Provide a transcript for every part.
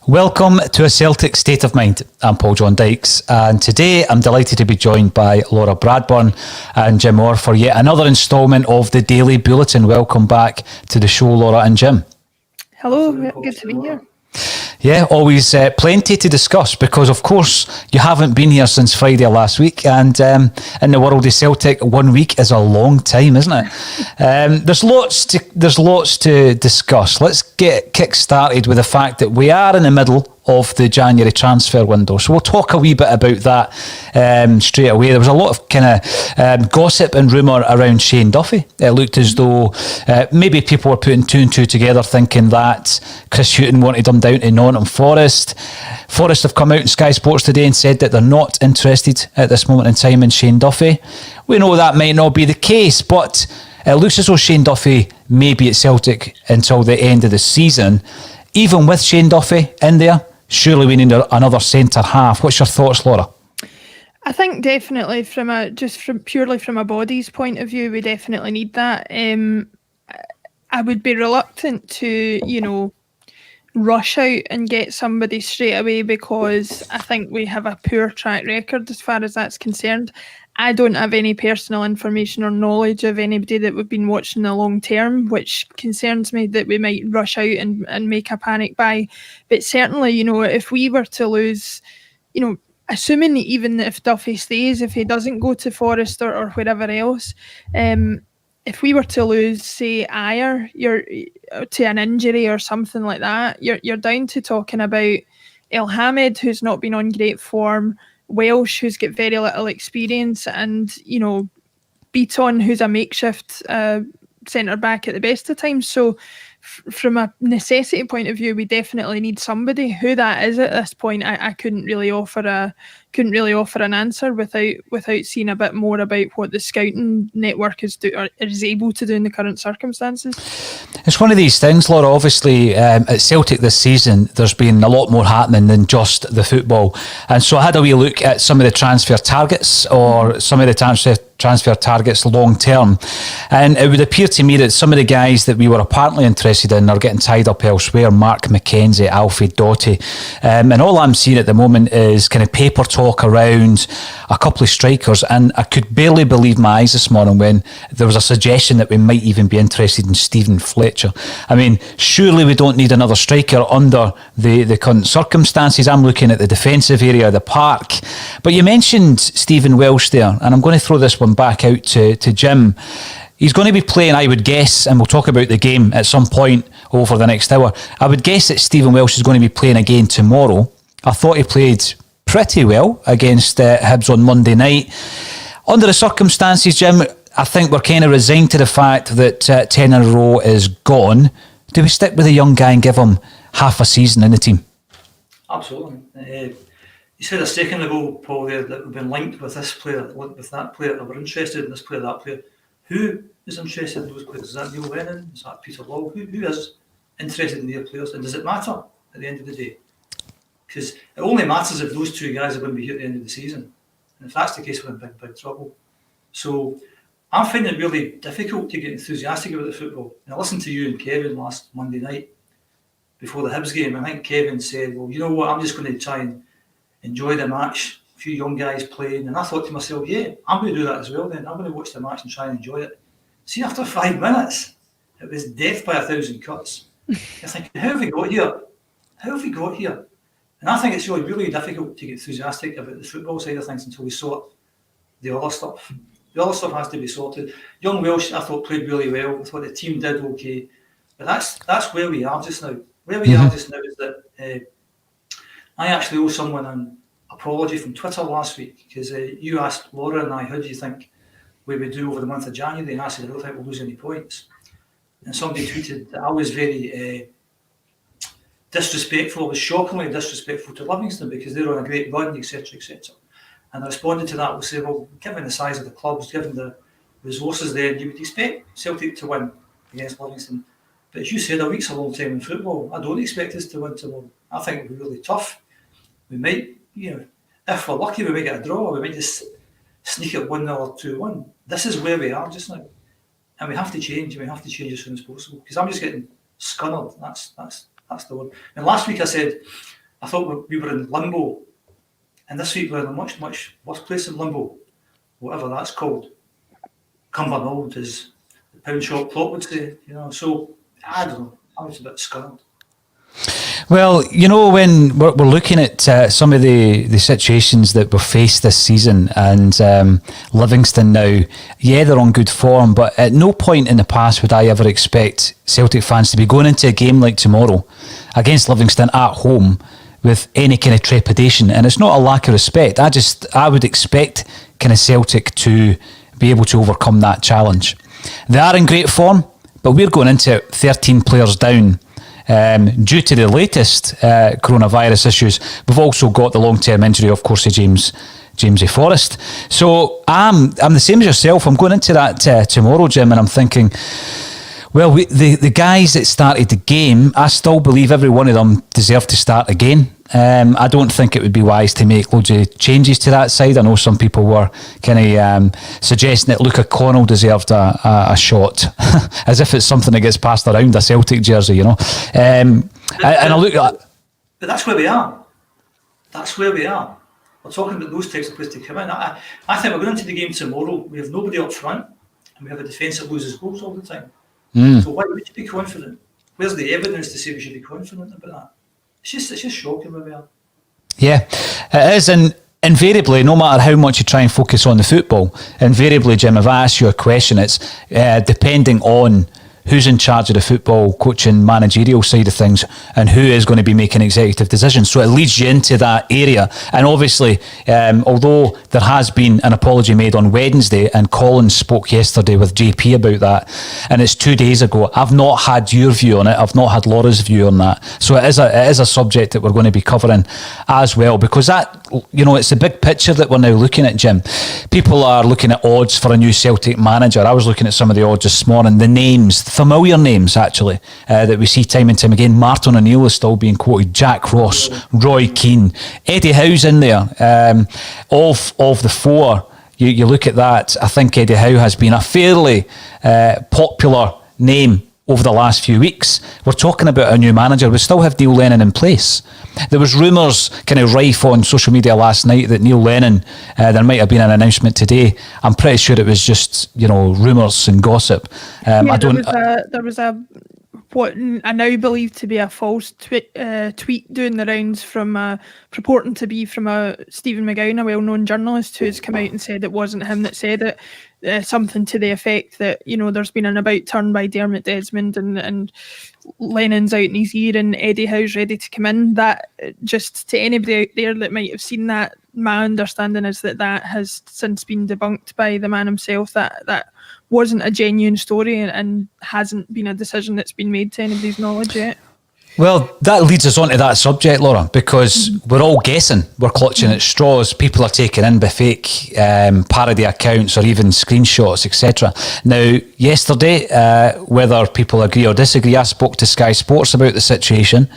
Welcome to A Celtic State of Mind. I'm Paul John Dykes, and today I'm delighted to be joined by Laura Bradburn and Jim Orr for yet another instalment of the Daily Bulletin. Welcome back to the show, Laura and Jim. Hello, good to be here. Yeah, always plenty to discuss because, of course, you haven't been here since Friday last week, and in the world of Celtic, 1 week is a long time, isn't it? There's lots to discuss. Let's get kick-started with the fact that we are in the middle of the January transfer window. So we'll talk a wee bit about that straight away. There was a lot of kind of gossip and rumour around Shane Duffy. It looked as though maybe people were putting two and two together, thinking that Chris Hughton wanted him down to Nottingham Forest. Forest have come out in Sky Sports today and said that they're not interested at this moment in time in Shane Duffy. We know that might not be the case, but it looks as though Shane Duffy may be at Celtic until the end of the season. Even with Shane Duffy in there, surely we need another centre half. What's your thoughts, Laura? I think definitely purely from a body's point of view, we definitely need that. I would be reluctant to, rush out and get somebody straight away because I think we have a poor track record as far as that's concerned. I don't have any personal information or knowledge of anybody that we've been watching the long term, which concerns me that we might rush out and make a panic buy. But certainly, if we were to lose, assuming even if Duffy stays, if he doesn't go to Forest or wherever else, if we were to lose, say, Ayer, to an injury or something like that, you're down to talking about El Hamid, who's not been on great form, Welsh, who's got very little experience, and Beaton, who's a makeshift centre back at the best of times. So from a necessity point of view, we definitely need somebody. Who that is at this point, I couldn't really offer an answer without seeing a bit more about what the scouting network is able to do in the current circumstances. It's one of these things, Laura. Obviously, at Celtic this season, there's been a lot more happening than just the football. And so I had a wee look at some of the transfer targets or some of the transfer targets long term. And it would appear to me that some of the guys that we were apparently interested in are getting tied up elsewhere. Mark McKenzie, Alfie Doughty. And all I'm seeing at the moment is kind of paper talk around a couple of strikers. And I could barely believe my eyes this morning when there was a suggestion that we might even be interested in Stephen Fletcher. I mean, surely we don't need another striker under the current circumstances. I'm looking at the defensive area of the park. But you mentioned Stephen Welsh there, and I'm going to throw this one back out to Jim. He's going to be playing, I would guess, and we'll talk about the game at some point over the next hour. I would guess that Stephen Welsh is going to be playing again tomorrow. I thought he played pretty well against Hibs on Monday night. Under the circumstances, Jim, I think we're kind of resigned to the fact that 10 in a row is gone. Do we stick with the young guy and give him half a season in the team? Absolutely. You said a second ago, Paul, there that we've been linked with this player, with that player, that we're interested in this player, that player. Who is interested in those players? Is that Neil Lennon? Is that Peter Law? Who is interested in their players? And does it matter at the end of the day? Because it only matters if those two guys are going to be here at the end of the season. And if that's the case, we're in big trouble. So I'm finding it really difficult to get enthusiastic about the football. And I listened to you and Kevin last Monday night before the Hibs game. I think Kevin said, well, you know what, I'm just going to try and enjoy the match, a few young guys playing. And I thought to myself, yeah, I'm going to do that as well then. I'm going to watch the match and try and enjoy it. See, after 5 minutes, it was death by 1,000 cuts. I think, how have we got here? How have we got here? And I think it's really difficult to get enthusiastic about the football side of things until we sort the other stuff. The other stuff has to be sorted. Young Welsh, I thought, played really well. I thought the team did okay. But that's where we are just now. Where we are just now is that I actually owe someone an apology from Twitter last week because you asked Laura and I, how do you think we would do over the month of January? And I said, I don't think we'll lose any points. And somebody tweeted that I was very disrespectful. I was shockingly disrespectful to Livingston because they're on a great run, etc., etc. And I responded to that with saying, well, given the size of the clubs, given the resources there, you would expect Celtic to win against Livingston. But as you said, a week's a long time in football. I don't expect us to win tomorrow. I think it'll be really tough. We might, if we're lucky, we might get a draw. We might just sneak it 1-0 or 2-1. This is where we are just now. And we have to change. We have to change as soon as possible. Because I'm just getting scunnered. That's That's the word. And last week I said I thought we were in limbo, and this week we're in a much, much worse place in limbo, whatever that's called. Cumbernauld, as the pound shop clock would say, So I don't know. I was a bit scared. Well, when we're looking at some of the situations that were faced this season, and Livingston now, they're on good form, but at no point in the past would I ever expect Celtic fans to be going into a game like tomorrow against Livingston at home with any kind of trepidation. And it's not a lack of respect. I would expect kind of Celtic to be able to overcome that challenge. They are in great form, but we're going into it 13 players down. Due to the latest coronavirus issues, we've also got the long-term injury, of course, of Jamesy Forrest. So I'm the same as yourself. I'm going into that tomorrow, Jim, and I'm thinking, well, the guys that started the game, I still believe every one of them deserve to start again. I don't think it would be wise to make loads of changes to that side. I know some people were kind of suggesting that Luke O'Connell deserved a shot, as if it's something that gets passed around a Celtic jersey, And I look at that. But that's where we are. That's where we are. We're talking about those types of players to come in. I think we're going into the game tomorrow. We have nobody up front, and we have a defence that loses goals all the time. So why would you be confident? Where's the evidence to say we should be confident about that? It's just shocking where we are. Yeah, it is, and invariably, no matter how much you try and focus on the football, invariably, Jim, if I ask you a question, it's depending on who's in charge of the football coaching managerial side of things and who is going to be making executive decisions. So it leads you into that area. And obviously, although there has been an apology made on Wednesday, and Colin spoke yesterday with JP about that, and it's 2 days ago, I've not had your view on it. I've not had Laura's view on that. So it is a subject that we're going to be covering as well, because that, it's a big picture that we're now looking at, Jim. People are looking at odds for a new Celtic manager. I was looking at some of the odds this morning, the names, familiar names actually, that we see time and time again. Martin O'Neill is still being quoted, Jack Ross, Roy Keane, Eddie Howe's in there. Of the four, you look at that, I think Eddie Howe has been a fairly popular name over the last few weeks. We're talking about a new manager. We still have Neil Lennon in place. There was rumours kind of rife on social media last night that Neil Lennon, there might have been an announcement today. I'm pretty sure it was just, rumours and gossip. There was what I now believe to be a false tweet doing the rounds from purporting to be from Stephen McGowan, a well-known journalist who's come out and said it wasn't him that said it. Something to the effect that, there's been an about turn by Dermot Desmond and Lennon's out in his ear and Eddie Howe's ready to come in. That, just to anybody out there that might have seen that, my understanding is that has since been debunked by the man himself. That wasn't a genuine story and hasn't been a decision that's been made to anybody's knowledge yet. Well, that leads us on to that subject, Laura, because we're all guessing, we're clutching at straws. People are taking in by fake parody accounts or even screenshots, etc. Now, yesterday, whether people agree or disagree, I spoke to Sky Sports about the situation.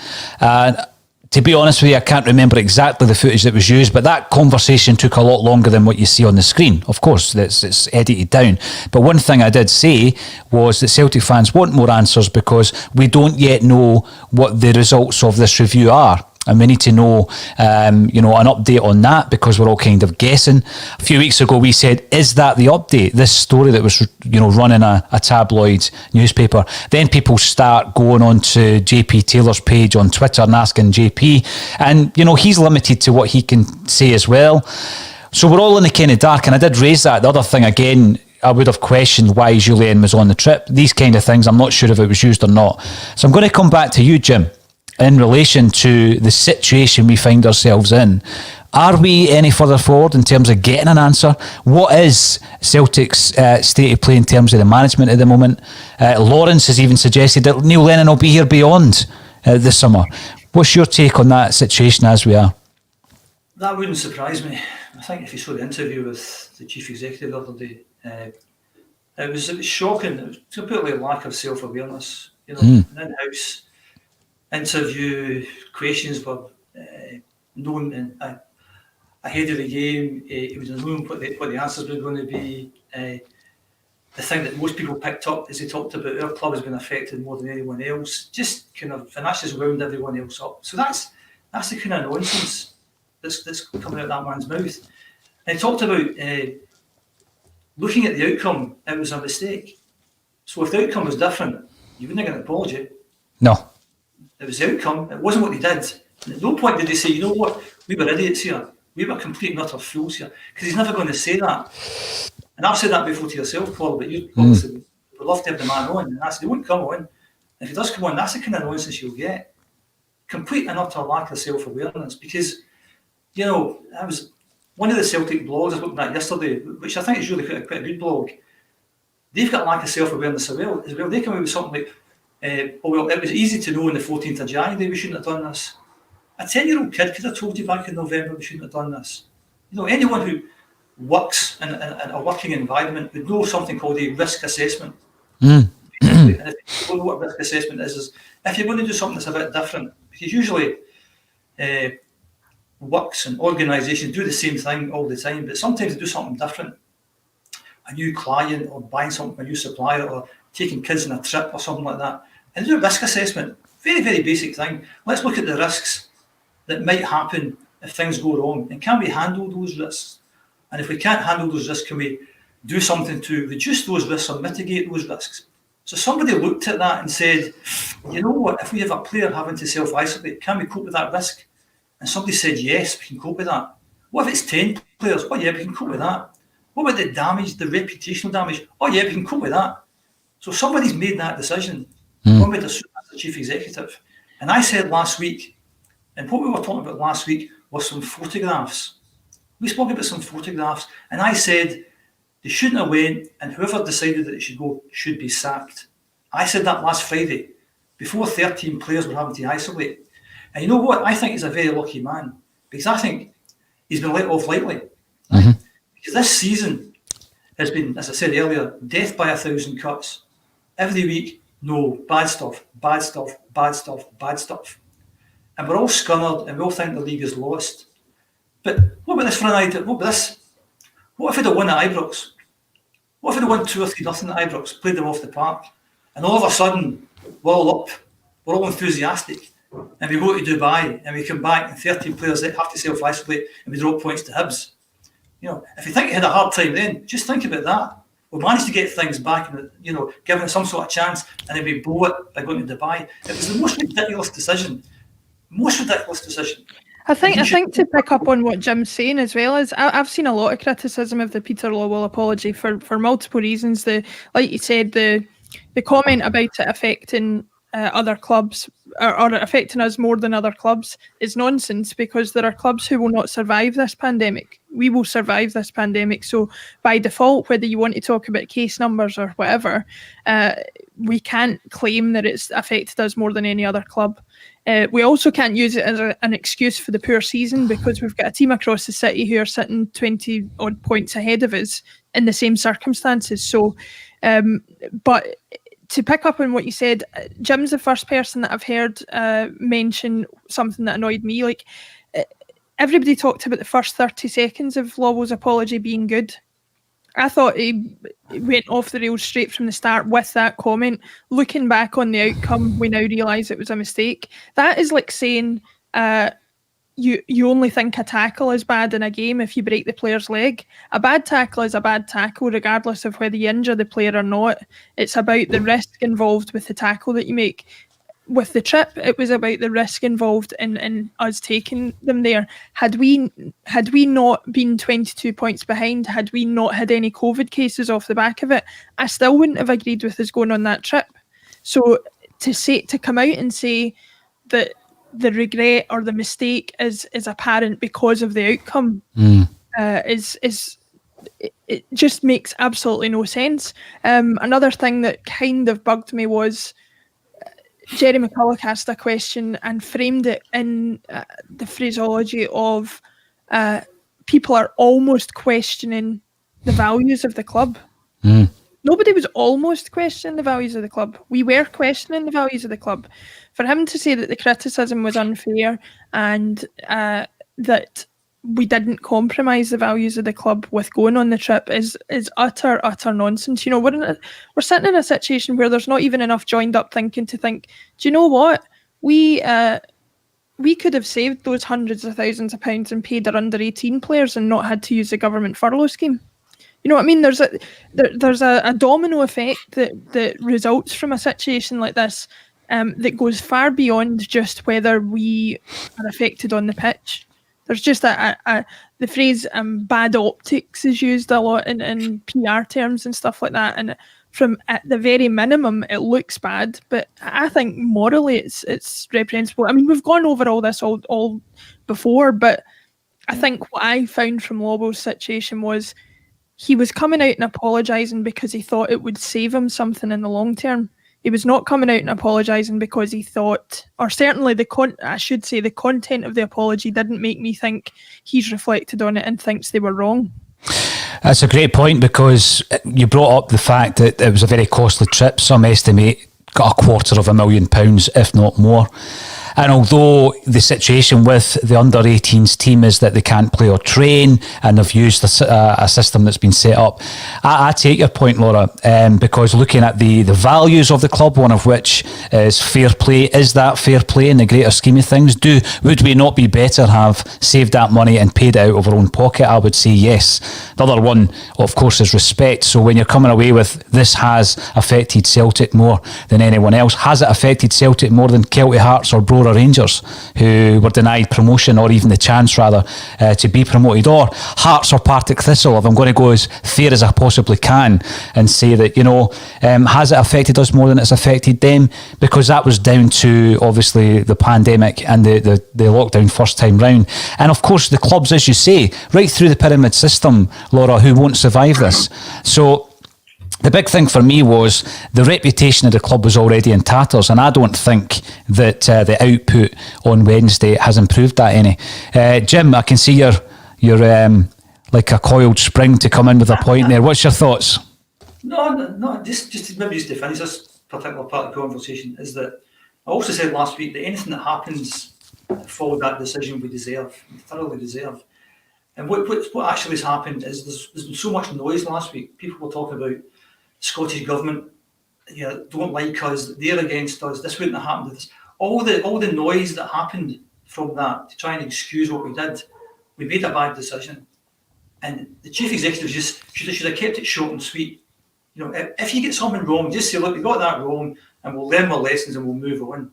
To be honest with you, I can't remember exactly the footage that was used, but that conversation took a lot longer than what you see on the screen. Of course, it's edited down. But one thing I did say was that Celtic fans want more answers because we don't yet know what the results of this review are. And we need to know, an update on that because we're all kind of guessing. A few weeks ago, we said, is that the update? This story that was, running a tabloid newspaper. Then people start going on to JP Taylor's page on Twitter and asking JP. And, he's limited to what he can say as well. So we're all in the kind of dark. And I did raise that. The other thing, again, I would have questioned why Julien was on the trip. These kind of things, I'm not sure if it was used or not. So I'm going to come back to you, Jim. In relation to the situation we find ourselves in, are we any further forward in terms of getting an answer? What is Celtic's state of play in terms of the management at the moment? Lawrence has even suggested that Neil Lennon will be here beyond this summer. What's your take on that situation as we are? That wouldn't surprise me. I think if you saw the interview with the chief executive the other day, it was shocking. It was completely a lack of self-awareness. An in-house interview, questions were known ahead of the game. He was known what the answers were going to be. the thing that most people picked up is he talked about our club has been affected more than anyone else. Just kind of, and that's just wound everyone else up. So that's the kind of nonsense that's coming out of that man's mouth. And he talked about looking at the outcome, it was a mistake. So if the outcome was different, you wouldn't get an apology. No. It was the outcome. It wasn't what they did. And at no point did they say, you know what, we were idiots here. We were complete and utter fools here. Because he's never going to say that. And I've said that before to yourself, Paul, but you obviously would love to have the man on. And that's, he won't come on. If he does come on, that's the kind of nonsense you'll get. Complete and utter lack of self-awareness. Because, you know, that was one of the Celtic blogs I was looking at yesterday, which I think is really quite a good blog. They've got a lack of self-awareness as well. They come out with something like, oh, well, it was easy to know on the 14th of January we shouldn't have done this. A 10-year-old kid could have told you back in November we shouldn't have done this. You know, anyone who works in a working environment would know something called a risk assessment. And if you don't know what risk assessment is if you're going to do something that's a bit different, because usually works and organisations do the same thing all the time, but sometimes they do something different. A new client or buying something from a new supplier or taking kids on a trip or something like that. And they do a risk assessment. Very, very basic thing. Let's look at the risks that might happen if things go wrong. And can we handle those risks? And if we can't handle those risks, can we do something to reduce those risks or mitigate those risks? So somebody looked at that and said, you know what, if we have a player having to self-isolate, can we cope with that risk? And somebody said, yes, we can cope with that. What if it's 10 players? Oh yeah, we can cope with that. What about the damage, the reputational damage? Oh yeah, we can cope with that. So somebody's made that decision. One would assume that's the chief executive. And I said last week, and what we were talking about last week was some photographs. We spoke about some photographs, and I said they shouldn't have went, and whoever decided that it should go should be sacked. I said that last Friday, before 13 players were having to isolate. And you know what? I think he's a very lucky man, because I think he's been let off lightly. Because this season has been, as I said earlier, death by 1,000 cuts. Every week, no, bad stuff, bad stuff, bad stuff, bad stuff. And we're all scunnered and we all think the league is lost. But what about this for an idea? What about this? What if they'd have won at Ibrox? What if they'd have won 2 or 3-0 at Ibrox, played them off the park? And all of a sudden, we're all up, we're all enthusiastic. And we go to Dubai and we come back and 13 players have to self-isolate and we drop points to Hibs. You know, if you think you had a hard time then, just think about that. We managed to get things back and, you know, given it some sort of chance, and then we blow it by going to Dubai. It was the most ridiculous decision. I think to pick up on what Jim's saying as well is I've seen a lot of criticism of the Peter Lawwell apology for multiple reasons. Like you said, the comment about it affecting other clubs or affecting us more than other clubs is nonsense, because there are clubs who will not survive this pandemic. We will survive this pandemic. So by default, whether you want to talk about case numbers or whatever, we can't claim that it's affected us more than any other club. We also can't use it as an excuse for the poor season, because we've got a team across the city who are sitting 20 odd points ahead of us in the same circumstances. So, but to pick up on what you said, Jim's the first person that I've heard mention something that annoyed me. Like, everybody talked about the first 30 seconds of Lawwell's apology being good. I thought he went off the rails straight from the start with that comment. Looking back on the outcome, we now realise it was a mistake. That is like saying you only think a tackle is bad in a game if you break the player's leg. A bad tackle is a bad tackle, regardless of whether you injure the player or not. It's about the risk involved with the tackle that you make. With the trip, it was about the risk involved in us taking them there. Had we not been 22 points behind, had we not had any COVID cases off the back of it, I still wouldn't have agreed with us going on that trip. So to come out and say that the regret or the mistake is apparent because of the outcome it just makes absolutely no sense. Another thing that kind of bugged me was Jerry McCulloch asked a question and framed it in the phraseology of people are almost questioning the values of the club. Nobody was almost questioning the values of the club. We were questioning the values of the club. For him to say that the criticism was unfair and that we didn't compromise the values of the club with going on the trip is utter nonsense. You know, we're sitting in a situation where there's not even enough joined up thinking to think, do you know what? We could have saved those hundreds of thousands of pounds and paid our under 18 players and not had to use the government furlough scheme. You know what I mean? There's a domino effect that results from a situation like this that goes far beyond just whether we are affected on the pitch. There's just the phrase bad optics is used a lot in PR terms and stuff like that. And from at the very minimum, it looks bad, but I think morally it's reprehensible. I mean, we've gone over all this all before, but I think what I found from Lobbo's situation was he was coming out and apologising because he thought it would save him something in the long term. He was not coming out and apologising because he thought, or certainly the content of the apology didn't make me think he's reflected on it and thinks they were wrong. That's a great point, because you brought up the fact that it was a very costly trip. Some estimate got £250,000, if not more. And although the situation with the under-18s team is that they can't play or train, and they've used a system that's been set up, I take your point, Laura, because looking at the values of the club, one of which is fair play, is that fair play in the greater scheme of things? Would we not be better have saved that money and paid it out of our own pocket? I would say yes. The other one, of course, is respect. So when you're coming away with this has affected Celtic more than anyone else, has it affected Celtic more than Celtic Hearts or Brora Rangers, who were denied promotion, or even the chance rather to be promoted, or Hearts or Partick Thistle? If I'm going to go as fair as I possibly can and say that, has it affected us more than it's affected them? Because that was down to obviously the pandemic and the lockdown first time round, and of course the clubs, as you say, right through the pyramid system, Laura, who won't survive this. So the big thing for me was the reputation of the club was already in tatters, and I don't think that the output on Wednesday has improved that any. Jim, I can see you're like a coiled spring to come in with a point there. What's your thoughts? No, just to finish this particular part of the conversation, is that I also said last week that anything that happens following that decision we thoroughly deserve. And what actually has happened is there's been so much noise last week. People were talking about Scottish government, don't like us, they're against us, this wouldn't have happened to us. All the noise that happened from that to try and excuse what we did, we made a bad decision. And the chief executive should have kept it short and sweet. If you get something wrong, just say, look, we got that wrong, and we'll learn our lessons and we'll move on.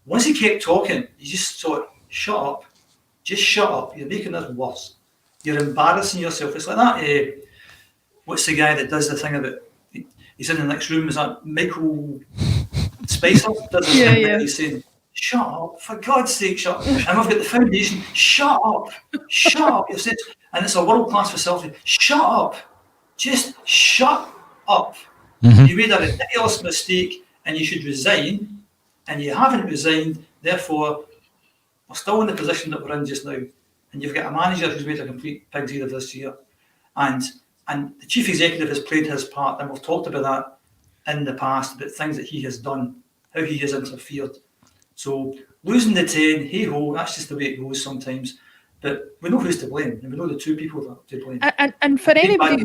Once he kept talking, you just thought, shut up. Just shut up. You're making this worse. You're embarrassing yourself. It's like that. What's the guy that does the thing about? He's in the next room. Is that Michael Spicer? Yeah. He's saying, "Shut up! For God's sake, shut up!" And we've got the foundation. Shut up! Shut up! You've said, and it's a world-class facility. Shut up! Just shut up! Mm-hmm. You made a ridiculous mistake, and you should resign. And you haven't resigned. Therefore, we're still in the position that we're in just now. And you've got a manager who's made a complete pig's ear of this year. And the chief executive has played his part, and we've talked about that in the past, about things that he has done, how he has interfered. So losing the 10, hey-ho, that's just the way it goes sometimes. But we know who's to blame, and we know the two people that are to blame. And for anybody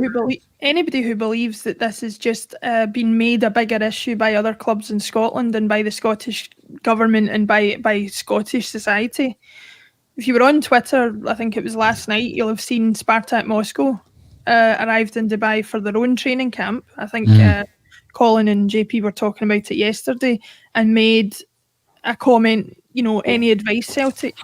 who believes that this has just been made a bigger issue by other clubs in Scotland and by the Scottish government and by Scottish society, if you were on Twitter, I think it was last night, you'll have seen Spartak Moscow arrived in Dubai for their own training camp. I think Colin and JP were talking about it yesterday and made a comment, any advice, Celtic?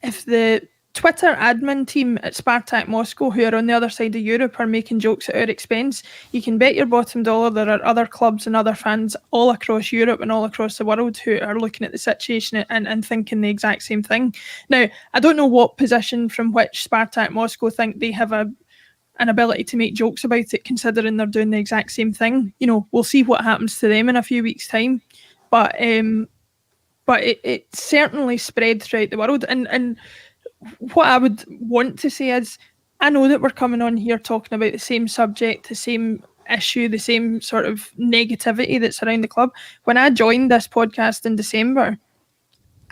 If the Twitter admin team at Spartak Moscow, who are on the other side of Europe, are making jokes at our expense, you can bet your bottom dollar there are other clubs and other fans all across Europe and all across the world who are looking at the situation and thinking the exact same thing. Now, I don't know what position from which Spartak Moscow think they have an ability to make jokes about it, considering they're doing the exact same thing. We'll see what happens to them in a few weeks' time. But it certainly spread throughout the world. And what I would want to say is, I know that we're coming on here talking about the same subject, the same issue, the same sort of negativity that's around the club. When I joined this podcast in December,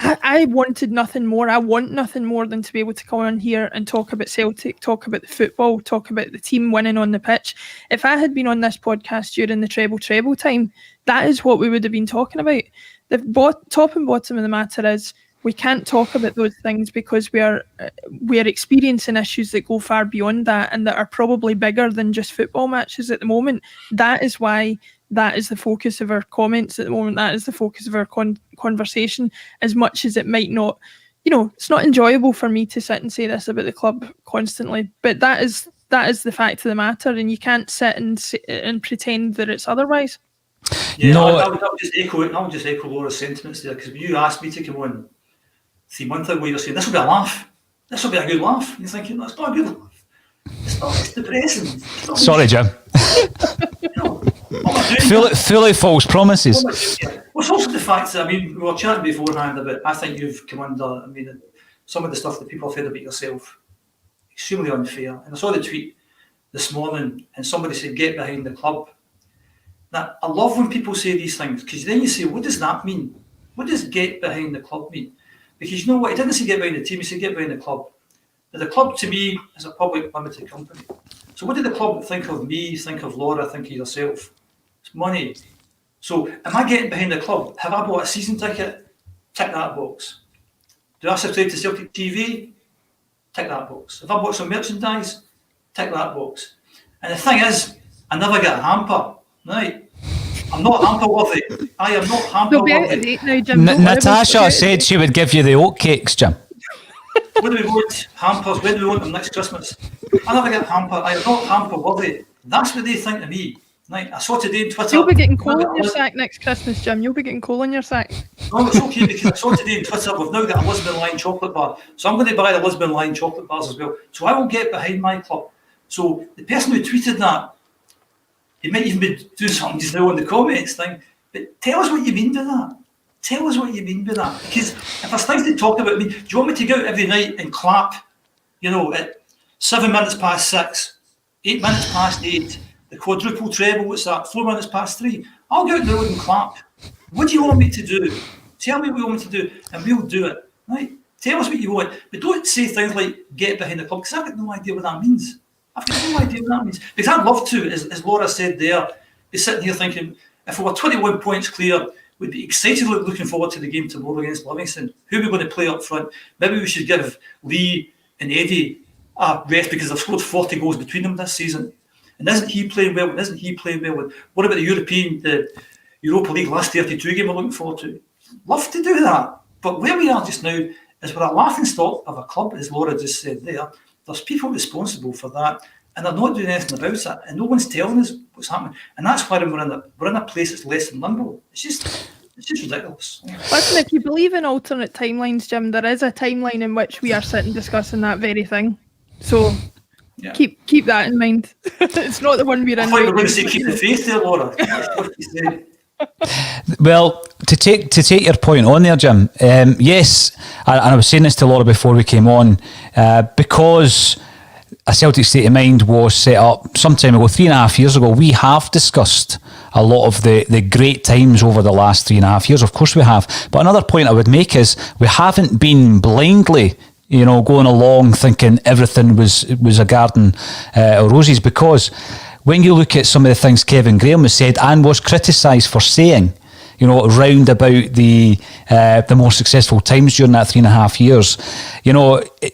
I wanted nothing more. I want nothing more than to be able to come on here and talk about Celtic, talk about the football, talk about the team winning on the pitch. If I had been on this podcast during the treble time, that is what we would have been talking about. The top and bottom of the matter is we can't talk about those things because we are experiencing issues that go far beyond that and that are probably bigger than just football matches at the moment. That is why that is the focus of our comments at the moment. That is the focus of our conversation, as much as it might not, it's not enjoyable for me to sit and say this about the club constantly, but that is the fact of the matter, and you can't sit and pretend that it's otherwise. Yeah, no, I would just echo Laura's sentiments there, because when you asked me to come on 3 months ago, you're saying this will be a laugh, this will be a good laugh. You're thinking that's not a good laugh. It's depressing. Sorry, Jim. Fully false promises. Well, it's also the fact that, we were chatting beforehand about, I think you've come under, some of the stuff that people have said about yourself, extremely unfair. And I saw the tweet this morning, and somebody said, get behind the club. Now, I love when people say these things, because then you say, what does that mean? What does get behind the club mean? Because you know what, he didn't say get behind the team, he said get behind the club. Now, the club to me is a public limited company. So what did the club think of me, think of Laura, think of yourself? It's money. So am I getting behind the club? Have I bought a season ticket? Tick that box. Do I subscribe to Celtic TV? Tick that box. Have I bought some merchandise? Tick that box. And the thing is, I never get a hamper. Right? I'm not hamper worthy. I am not hamper worthy. Natasha said she would give you the oatcakes, Jim. When do we want hampers? When do we want them next Christmas? I never get hamper. I am not hamper worthy. That's what they think of me. Right? I saw today on Twitter. You'll be getting coal in your sack next Christmas, Jim. You'll be getting coal in your sack. No, it's okay, because I saw today on Twitter we've now got a Lisbon Line chocolate bar. So I'm going to buy the Lisbon Line chocolate bars as well. So I will get behind my club. So the person who tweeted that, he might even be doing something just now on the comments thing, but tell us what you mean by that. Tell us what you mean by that. Because if there's things to talk about, do you want me to go out every night and clap, at 7 minutes past 6, 8 minutes past 8, the quadruple treble, what's that, 4 minutes past 3? I'll go out the road and clap. What do you want me to do? Tell me what you want me to do, and we'll do it. Right? Tell us what you want. But don't say things like get behind the club, because I've got no idea what that means. I've got no idea what that means. Because I'd love to, as Laura said there, be sitting here thinking, if we were 21 points clear, we'd be excitedly looking forward to the game tomorrow against Livingston. Who are we going to play up front? Maybe we should give Lee and Eddie a rest, because they've scored 40 goals between them this season. And isn't he playing well? What about the Europa League last 32 game we're looking forward to? Love to do that. But where we are just now is we're a laughing stock of a club, as Laura just said there. There's people responsible for that, and they're not doing anything about it, and no one's telling us what's happening. And that's why we're in a place that's less than limbo. It's just ridiculous. Listen, if you believe in alternate timelines, Jim, there is a timeline in which we are sitting discussing that very thing. So yeah. Keep that in mind. It's not the one we're in. I thought you were going to say keep the faith there, Laura. That's what you said. Well, to take your point on there, Jim, yes, and I was saying this to Laura before we came on, because a Celtic State of Mind was set up some time ago, 3.5 years ago. We have discussed a lot of the great times over the last 3.5 years. Of course we have. But another point I would make is we haven't been blindly going along thinking everything was a garden of roses, because when you look at some of the things Kevin Graham has said and was criticised for saying, round about the more successful times during that 3.5 years,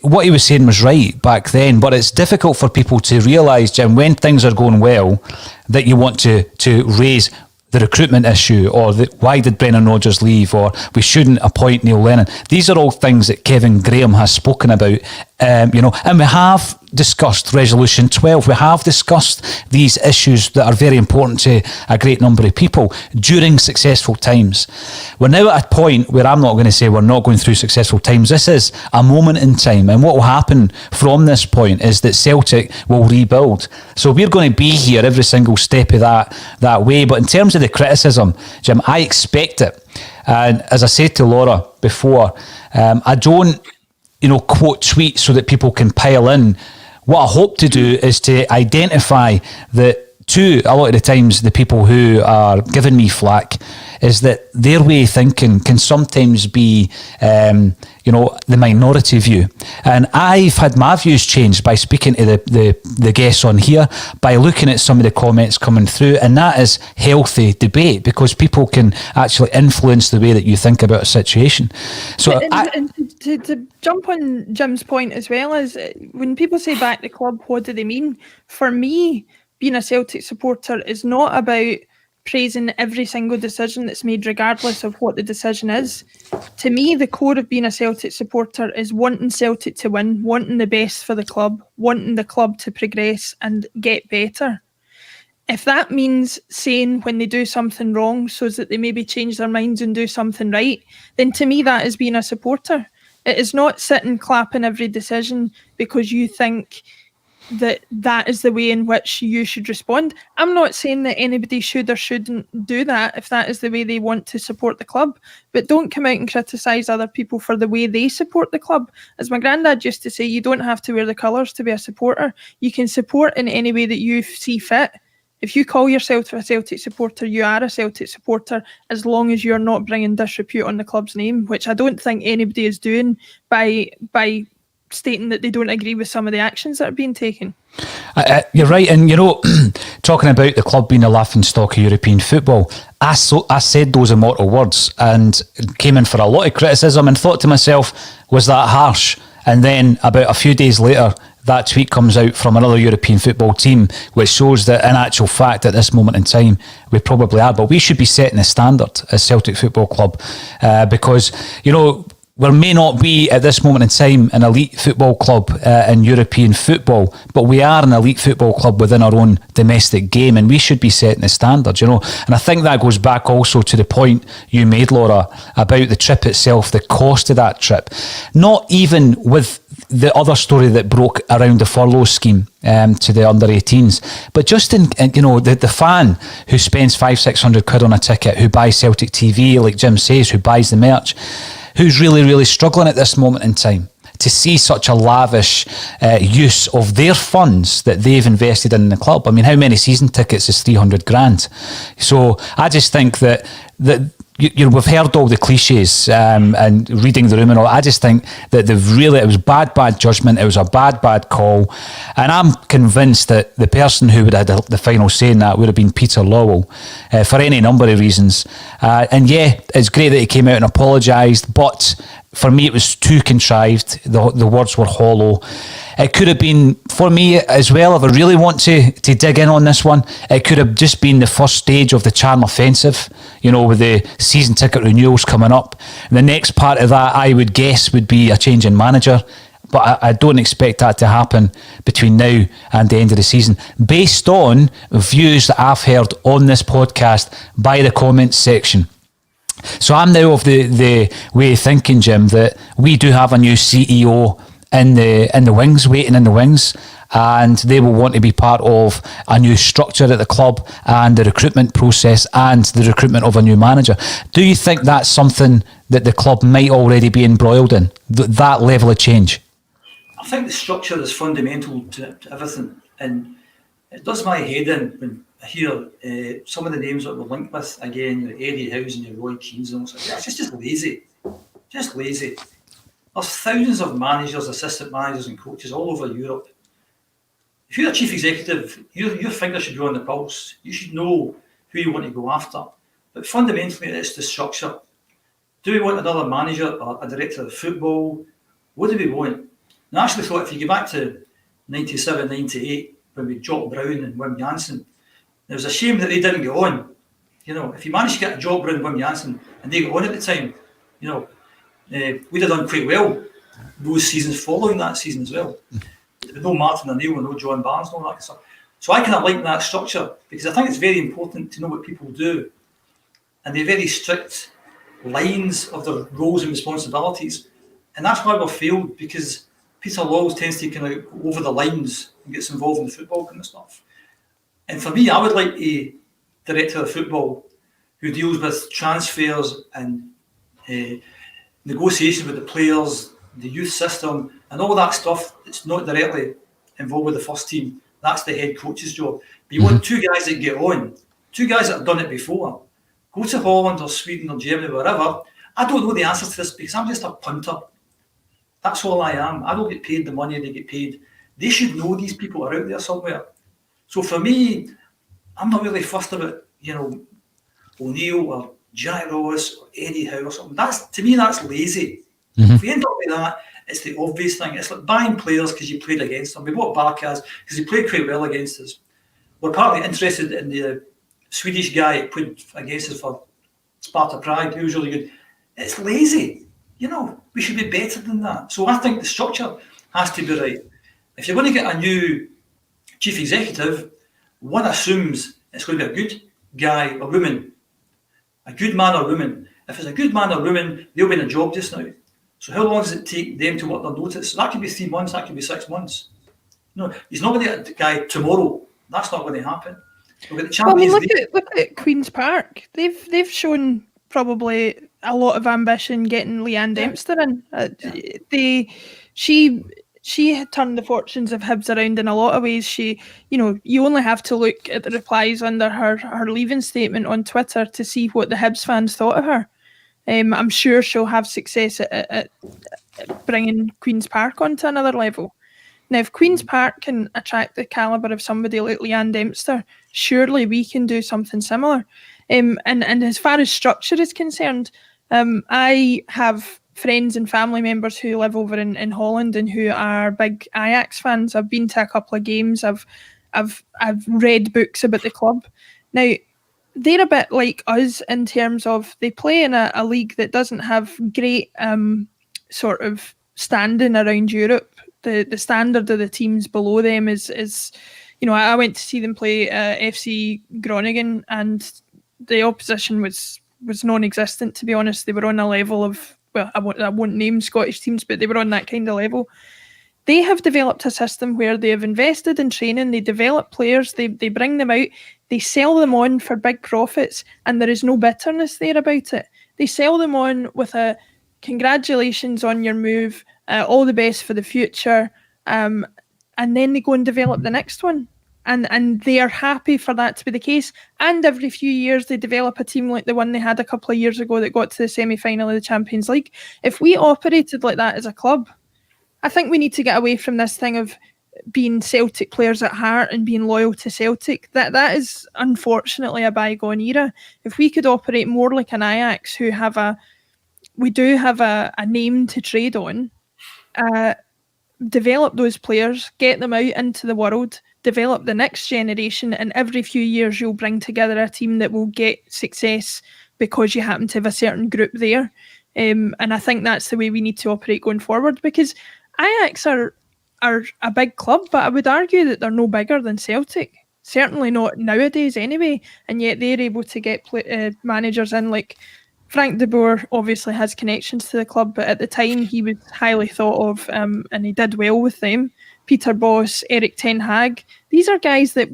what he was saying was right back then, but it's difficult for people to realise, Jim, when things are going well, that you want to raise the recruitment issue, or why did Brendan Rodgers leave, or we shouldn't appoint Neil Lennon. These are all things that Kevin Graham has spoken about, and we have discussed Resolution 12. We have discussed these issues that are very important to a great number of people during successful times. We're now at a point where I'm not going to say we're not going through successful times. This is a moment in time, and what will happen from this point is that Celtic will rebuild. So we're going to be here every single step of that way. But in terms of the criticism, Jim, I expect it. And as I said to Laura before, I don't quote tweets so that people can pile in. What I hope to do is to identify that to a lot of the times the people who are giving me flack is that their way of thinking can sometimes be the minority view, and I've had my views changed by speaking to the guests on here, by looking at some of the comments coming through, and that is healthy debate, because people can actually influence the way that you think about a situation. So and to jump on Jim's point as well, is when people say back the club, what do they mean? For me, being a Celtic supporter is not about praising every single decision that's made, regardless of what the decision is. To me, the core of being a Celtic supporter is wanting Celtic to win, wanting the best for the club, wanting the club to progress and get better. If that means saying when they do something wrong so that they maybe change their minds and do something right, then to me that is being a supporter. It is not sitting clapping every decision because you think that is the way in which you should respond. I'm not saying that anybody should or shouldn't do that if that is the way they want to support the club, but don't come out and criticise other people for the way they support the club. As my granddad used to say, you don't have to wear the colours to be a supporter. You can support in any way that you see fit. If you call yourself a Celtic supporter, you are a Celtic supporter, as long as you're not bringing disrepute on the club's name, which I don't think anybody is doing by stating that they don't agree with some of the actions that are being taken. You're right, and talking about the club being a laughingstock of European football, I said those immortal words and came in for a lot of criticism and thought to myself, was that harsh? And then about a few days later, that tweet comes out from another European football team, which shows that in actual fact at this moment in time we probably are, but we should be setting a standard as Celtic Football Club, because we may not be at this moment in time an elite football club in European football, but we are an elite football club within our own domestic game, and we should be setting the standard, And I think that goes back also to the point you made, Laura, about the trip itself, the cost of that trip. Not even with the other story that broke around the furlough scheme to the under-18s, but just in the fan who spends £500-600 on a ticket, who buys Celtic TV, like Jim says, who buys the merch, who's really, really struggling at this moment in time, to see such a lavish use of their funds that they've invested in the club. I mean, how many season tickets is 300 grand? So I just think that we've heard all the cliches and reading the room and all. I just think that it was bad judgment. It was a bad call. And I'm convinced that the person who would have had the final say in that would have been Peter Lawwell for any number of reasons. And yeah, it's great that he came out and apologised, but for me, it was too contrived. The words were hollow. It could have been, for me as well, if I really want to dig in on this one, it could have just been the first stage of the charm offensive, with the season ticket renewals coming up. And the next part of that, I would guess, would be a change in manager. But I don't expect that to happen between now and the end of the season, based on views that I've heard on this podcast by the comments section. So I'm now of the way of thinking, Jim, that we do have a new CEO in the wings, waiting in the wings, and they will want to be part of a new structure at the club and the recruitment process and the recruitment of a new manager. Do you think that's something that the club might already be embroiled in, that level of change? I think the structure is fundamental to everything, and it does my head in when I hear some of the names that we're linked with, again, your Eddie House and your Roy Keanes and all that. It's just lazy. Just lazy. There's thousands of managers, assistant managers and coaches all over Europe. If you're a chief executive, your finger should be on the pulse. You should know who you want to go after. But fundamentally, it's the structure. Do we want another manager or a director of football? What do we want? And I actually thought if you go back to 97, 98, when we Jock Brown and Wim Jansen, it was a shame that they didn't get on. If you managed to get a Jock Brown and Wim Jansen and they got on at the time, we'd have done quite well those seasons following that season as well. With no Martin O'Neill and no John Barnes and all that kind of stuff. So I kind of like that structure because I think it's very important to know what people do and they're very strict lines of their roles and responsibilities. And that's why we've failed, because Peter Lawwell tends to kind of go over the lines and gets involved in the football kind of stuff. And for me, I would like a director of football who deals with transfers and negotiations with the players, the youth system, and all that stuff that's not directly involved with the first team. That's the head coach's job. You want two guys that get on, two guys that have done it before. Go to Holland or Sweden or Germany, wherever. I don't know the answer to this because I'm just a punter. That's all I am. I don't get paid the money they get paid. They should know these people are out there somewhere. So for me, I'm not really fussed about, O'Neill or Jack Ross or Eddie Howe or something. To me, that's lazy. If we end up with that, it's the obvious thing. It's like buying players because you played against them. We bought Barkas because he played quite well against us. We're partly interested in the Swedish guy who played against us for Sparta Prague. He was really good. It's lazy. We should be better than that. So I think the structure has to be right. If you're going to get a new chief executive, one assumes it's going to be a good guy or woman, a good man or woman. If it's a good man or woman, they'll be in a job just now. So how long does it take them to work their notice? That could be 3 months, that could be 6 months. He's not going to get a guy tomorrow. That's not going to happen. We've got the Champions League. Look at Queen's Park. They've shown probably a lot of ambition getting Leanne Dempster in. She had turned the fortunes of Hibs around in a lot of ways. You only have to look at the replies under her leaving statement on Twitter to see what the Hibs fans thought of her. I'm sure she'll have success at bringing Queen's Park onto another level. Now, if Queen's Park can attract the calibre of somebody like Leanne Dempster, surely we can do something similar. And as far as structure is concerned, I have friends and family members who live over in Holland and who are big Ajax fans. I've been to a couple of games. I've read books about the club. Now, they're a bit like us in terms of they play in a league that doesn't have great sort of standing around Europe. The standard of the teams below them is I went to see them play FC Groningen, and the opposition was non-existent, to be honest. They were on a level of, well, I won't name Scottish teams, but they were on that kind of level. They have developed a system where they have invested in training, they develop players, they bring them out, they sell them on for big profits, and there is no bitterness there about it. They sell them on with a congratulations on your move, all the best for the future, and then they go and develop the next one. And they are happy for that to be the case. And every few years they develop a team like the one they had a couple of years ago that got to the semi-final of the Champions League. If we operated like that as a club, I think we need to get away from this thing of being Celtic players at heart and being loyal to Celtic. That is unfortunately a bygone era. If we could operate more like an Ajax, who have a name to trade on, develop those players, get them out into the world, develop the next generation, and every few years you'll bring together a team that will get success because you happen to have a certain group there. And I think that's the way we need to operate going forward, because Ajax are a big club, but I would argue that they're no bigger than Celtic. Certainly not nowadays anyway, and yet they're able to get managers in like Frank de Boer. Obviously has connections to the club, but at the time he was highly thought of, and he did well with them. Peter Bosz, Erik ten Hag. These are guys that,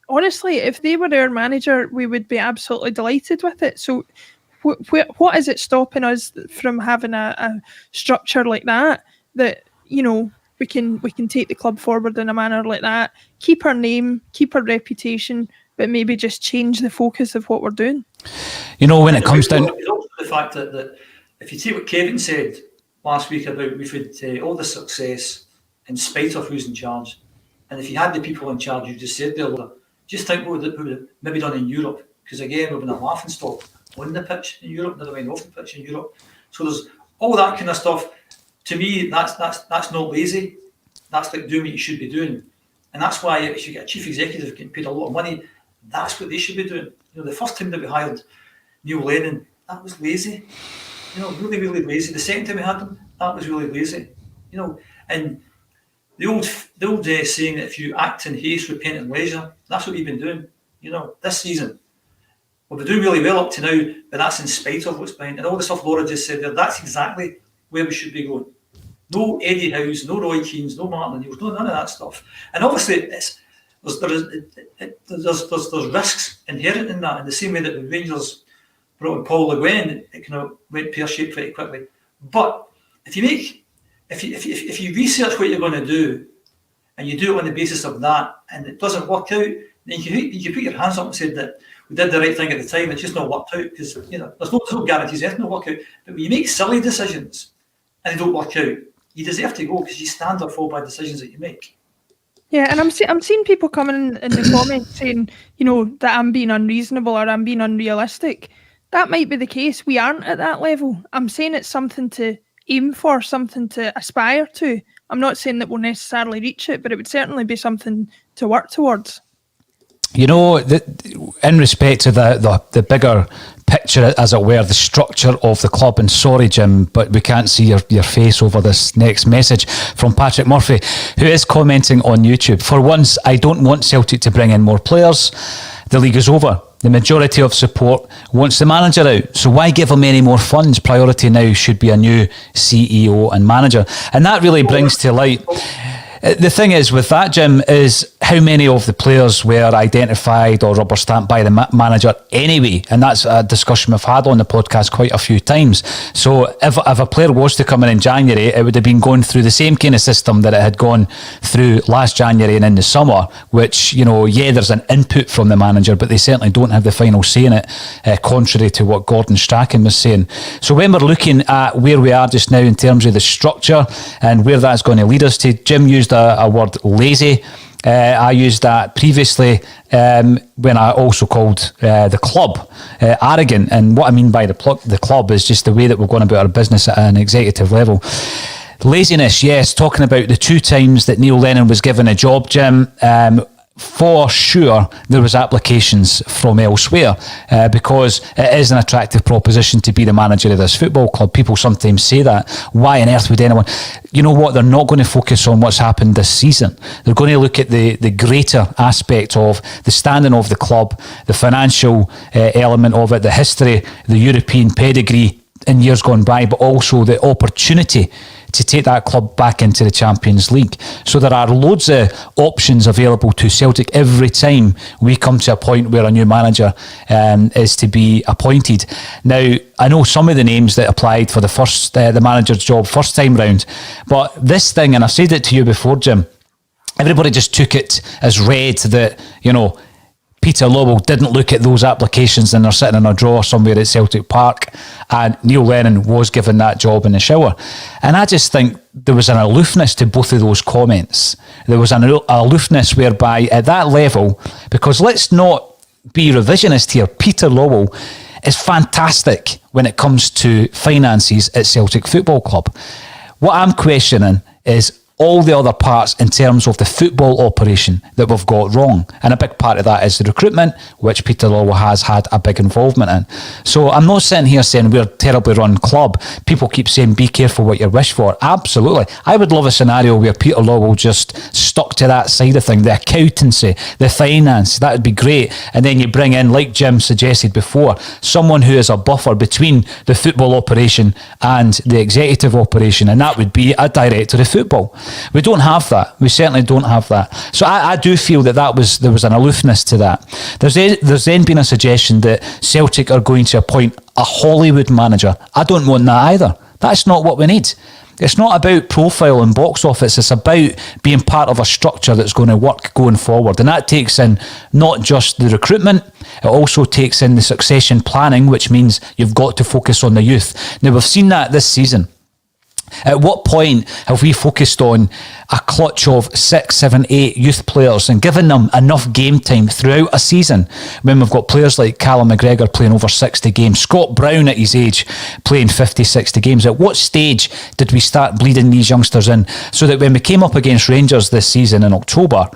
honestly, if they were our manager, we would be absolutely delighted with it. So what is it stopping us from having a structure like that we can take the club forward in a manner like that, keep our name, keep our reputation, but maybe just change the focus of what we're doing? When it comes down... It's also the fact that if you take what Kevin said last week about we've had all the success in spite of who's in charge, and if you had the people in charge you just said there, just think what we would have maybe done in Europe, because again we've been a laughing stock on the pitch in Europe, never mind off the pitch in Europe. So there's all that kind of stuff. To me, that's not lazy. That's like doing what you should be doing. And that's why if you get a chief executive getting paid a lot of money, that's what they should be doing. The first time that we hired Neil Lennon, that was lazy. Really, really lazy. The second time we had him, that was really lazy. And the old saying that if you act in haste, repent in leisure, that's what we've been doing. This season. We've been doing really well up to now, but that's in spite of what's behind. And all the stuff Laura just said there, that's exactly where we should be going. No Eddie Howe's, no Roy Keane's, no Martin O'Neill's, no none of that stuff. And obviously, there's risks inherent in that. In the same way that the Rangers brought in Paul Le Guen, it kind of went pear-shaped pretty quickly. But if you research what you're going to do, and you do it on the basis of that, and it doesn't work out, You put your hands up and said that we did the right thing at the time. It's just not worked out because there's no guarantees it will work out. But when you make silly decisions and they don't work out, you deserve to go because you stand or fall by decisions that you make. Yeah, and I'm seeing people coming in the comments saying, that I'm being unreasonable or I'm being unrealistic. That might be the case. We aren't at that level. I'm saying it's something to aim for, something to aspire to. I'm not saying that we'll necessarily reach it, but it would certainly be something to work towards. In respect to the bigger picture, as it were, the structure of the club, and sorry, Jim, but we can't see your face over this next message from Patrick Murphy, who is commenting on YouTube. For once, I don't want Celtic to bring in more players. The league is over. The majority of support wants the manager out. So why give him any more funds? Priority now should be a new CEO and manager. And that really brings to light... The thing is with that, Jim, is how many of the players were identified or rubber stamped by the manager anyway? And that's a discussion we've had on the podcast quite a few times. So if a player was to come in January, it would have been going through the same kind of system that it had gone through last January and in the summer, which, there's an input from the manager, but they certainly don't have the final say in it, contrary to what Gordon Strachan was saying. So when we're looking at where we are just now in terms of the structure and where that's going to lead us to, Jim used a word lazy. I used that previously when I also called the club arrogant. And what I mean by the club is just the way that we're going about our business at an executive level. Laziness, yes. Talking about the 2 times that Neil Lennon was given a job, Jim, for sure there was applications from elsewhere because it is an attractive proposition to be the manager of this football club. People sometimes say that. Why on earth would anyone? You know what? They're not going to focus on what's happened this season. They're going to look at the greater aspect of the standing of the club, the financial element of it, the history, the European pedigree in years gone by, but also the opportunity to take that club back into the Champions League. So there are loads of options available to Celtic every time we come to a point where a new manager is to be appointed. Now, I know some of the names that applied for the manager's job first time round, but this thing, and I've said it to you before, Jim, everybody just took it as read that, Peter Lowell didn't look at those applications and they're sitting in a drawer somewhere at Celtic Park, and Neil Lennon was given that job in the shower. And I just think there was an aloofness to both of those comments. There was an aloofness whereby at that level, because let's not be revisionist here, Peter Lowell is fantastic when it comes to finances at Celtic Football Club. What I'm questioning is all the other parts in terms of the football operation that we've got wrong. And a big part of that is the recruitment, which Peter Lawwell has had a big involvement in. So I'm not sitting here saying we're a terribly run club. People keep saying, be careful what you wish for. Absolutely. I would love a scenario where Peter Lawwell just stuck to that side of things, the accountancy, the finance. That would be great. And then you bring in, like Jim suggested before, someone who is a buffer between the football operation and the executive operation. And that would be a director of football. We don't have that. We certainly don't have that. So I do feel that there was an aloofness to that. There's then been a suggestion that Celtic are going to appoint a Hollywood manager. I don't want that either. That's not what we need. It's not about profile and box office. It's about being part of a structure that's going to work going forward. And that takes in not just the recruitment, it also takes in the succession planning, which means you've got to focus on the youth. Now, we've seen that this season. At what point have we focused on a clutch of 6, 7, 8 youth players and given them enough game time throughout a season when we've got players like Callum McGregor playing over 60 games, Scott Brown at his age playing 50, 60 games? At what stage did we start bleeding these youngsters in so that when we came up against Rangers this season in October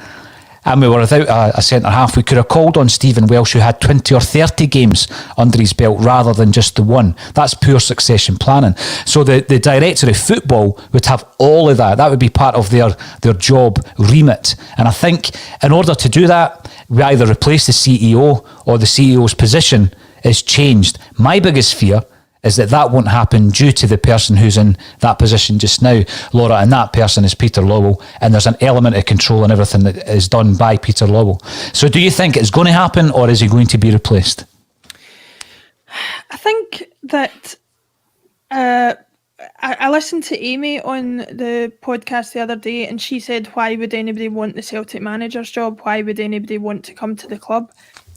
and we were without a centre-half, we could have called on Stephen Welsh, who had 20 or 30 games under his belt rather than just the one. That's poor succession planning. So the director of football would have all of that. That would be part of their job remit. And I think in order to do that, we either replace the CEO or the CEO's position is changed. My biggest fear is that won't happen due to the person who's in that position just now, Laura, and that person is Peter Lawwell, and there's an element of control in everything that is done by Peter Lawwell. So do you think it's going to happen, or is he going to be replaced? I think that I listened to Amy on the podcast the other day, and she said, why would anybody want the Celtic manager's job? Why would anybody want to come to the club?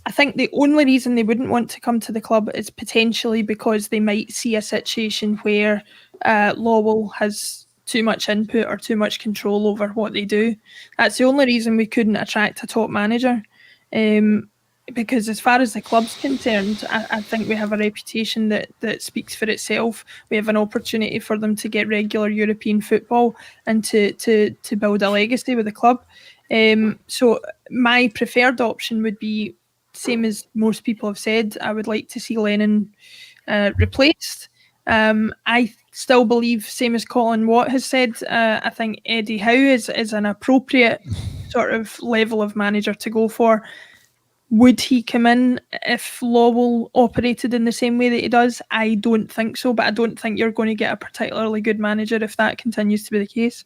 I think the only reason they wouldn't want to come to the club is potentially because they might see a situation where Lowell has too much input or too much control over what they do. That's the only reason we couldn't attract a top manager. Because as far as the club's concerned, I think we have a reputation that speaks for itself. We have an opportunity for them to get regular European football and to build a legacy with the club. So my preferred option would be, same as most people have said, I would like to see Lennon replaced. I still believe, same as Colin Watt has said, I think Eddie Howe is an appropriate sort of level of manager to go for. Would he come in if Lowell operated in the same way that he does? I don't think so, but I don't think you're going to get a particularly good manager if that continues to be the case.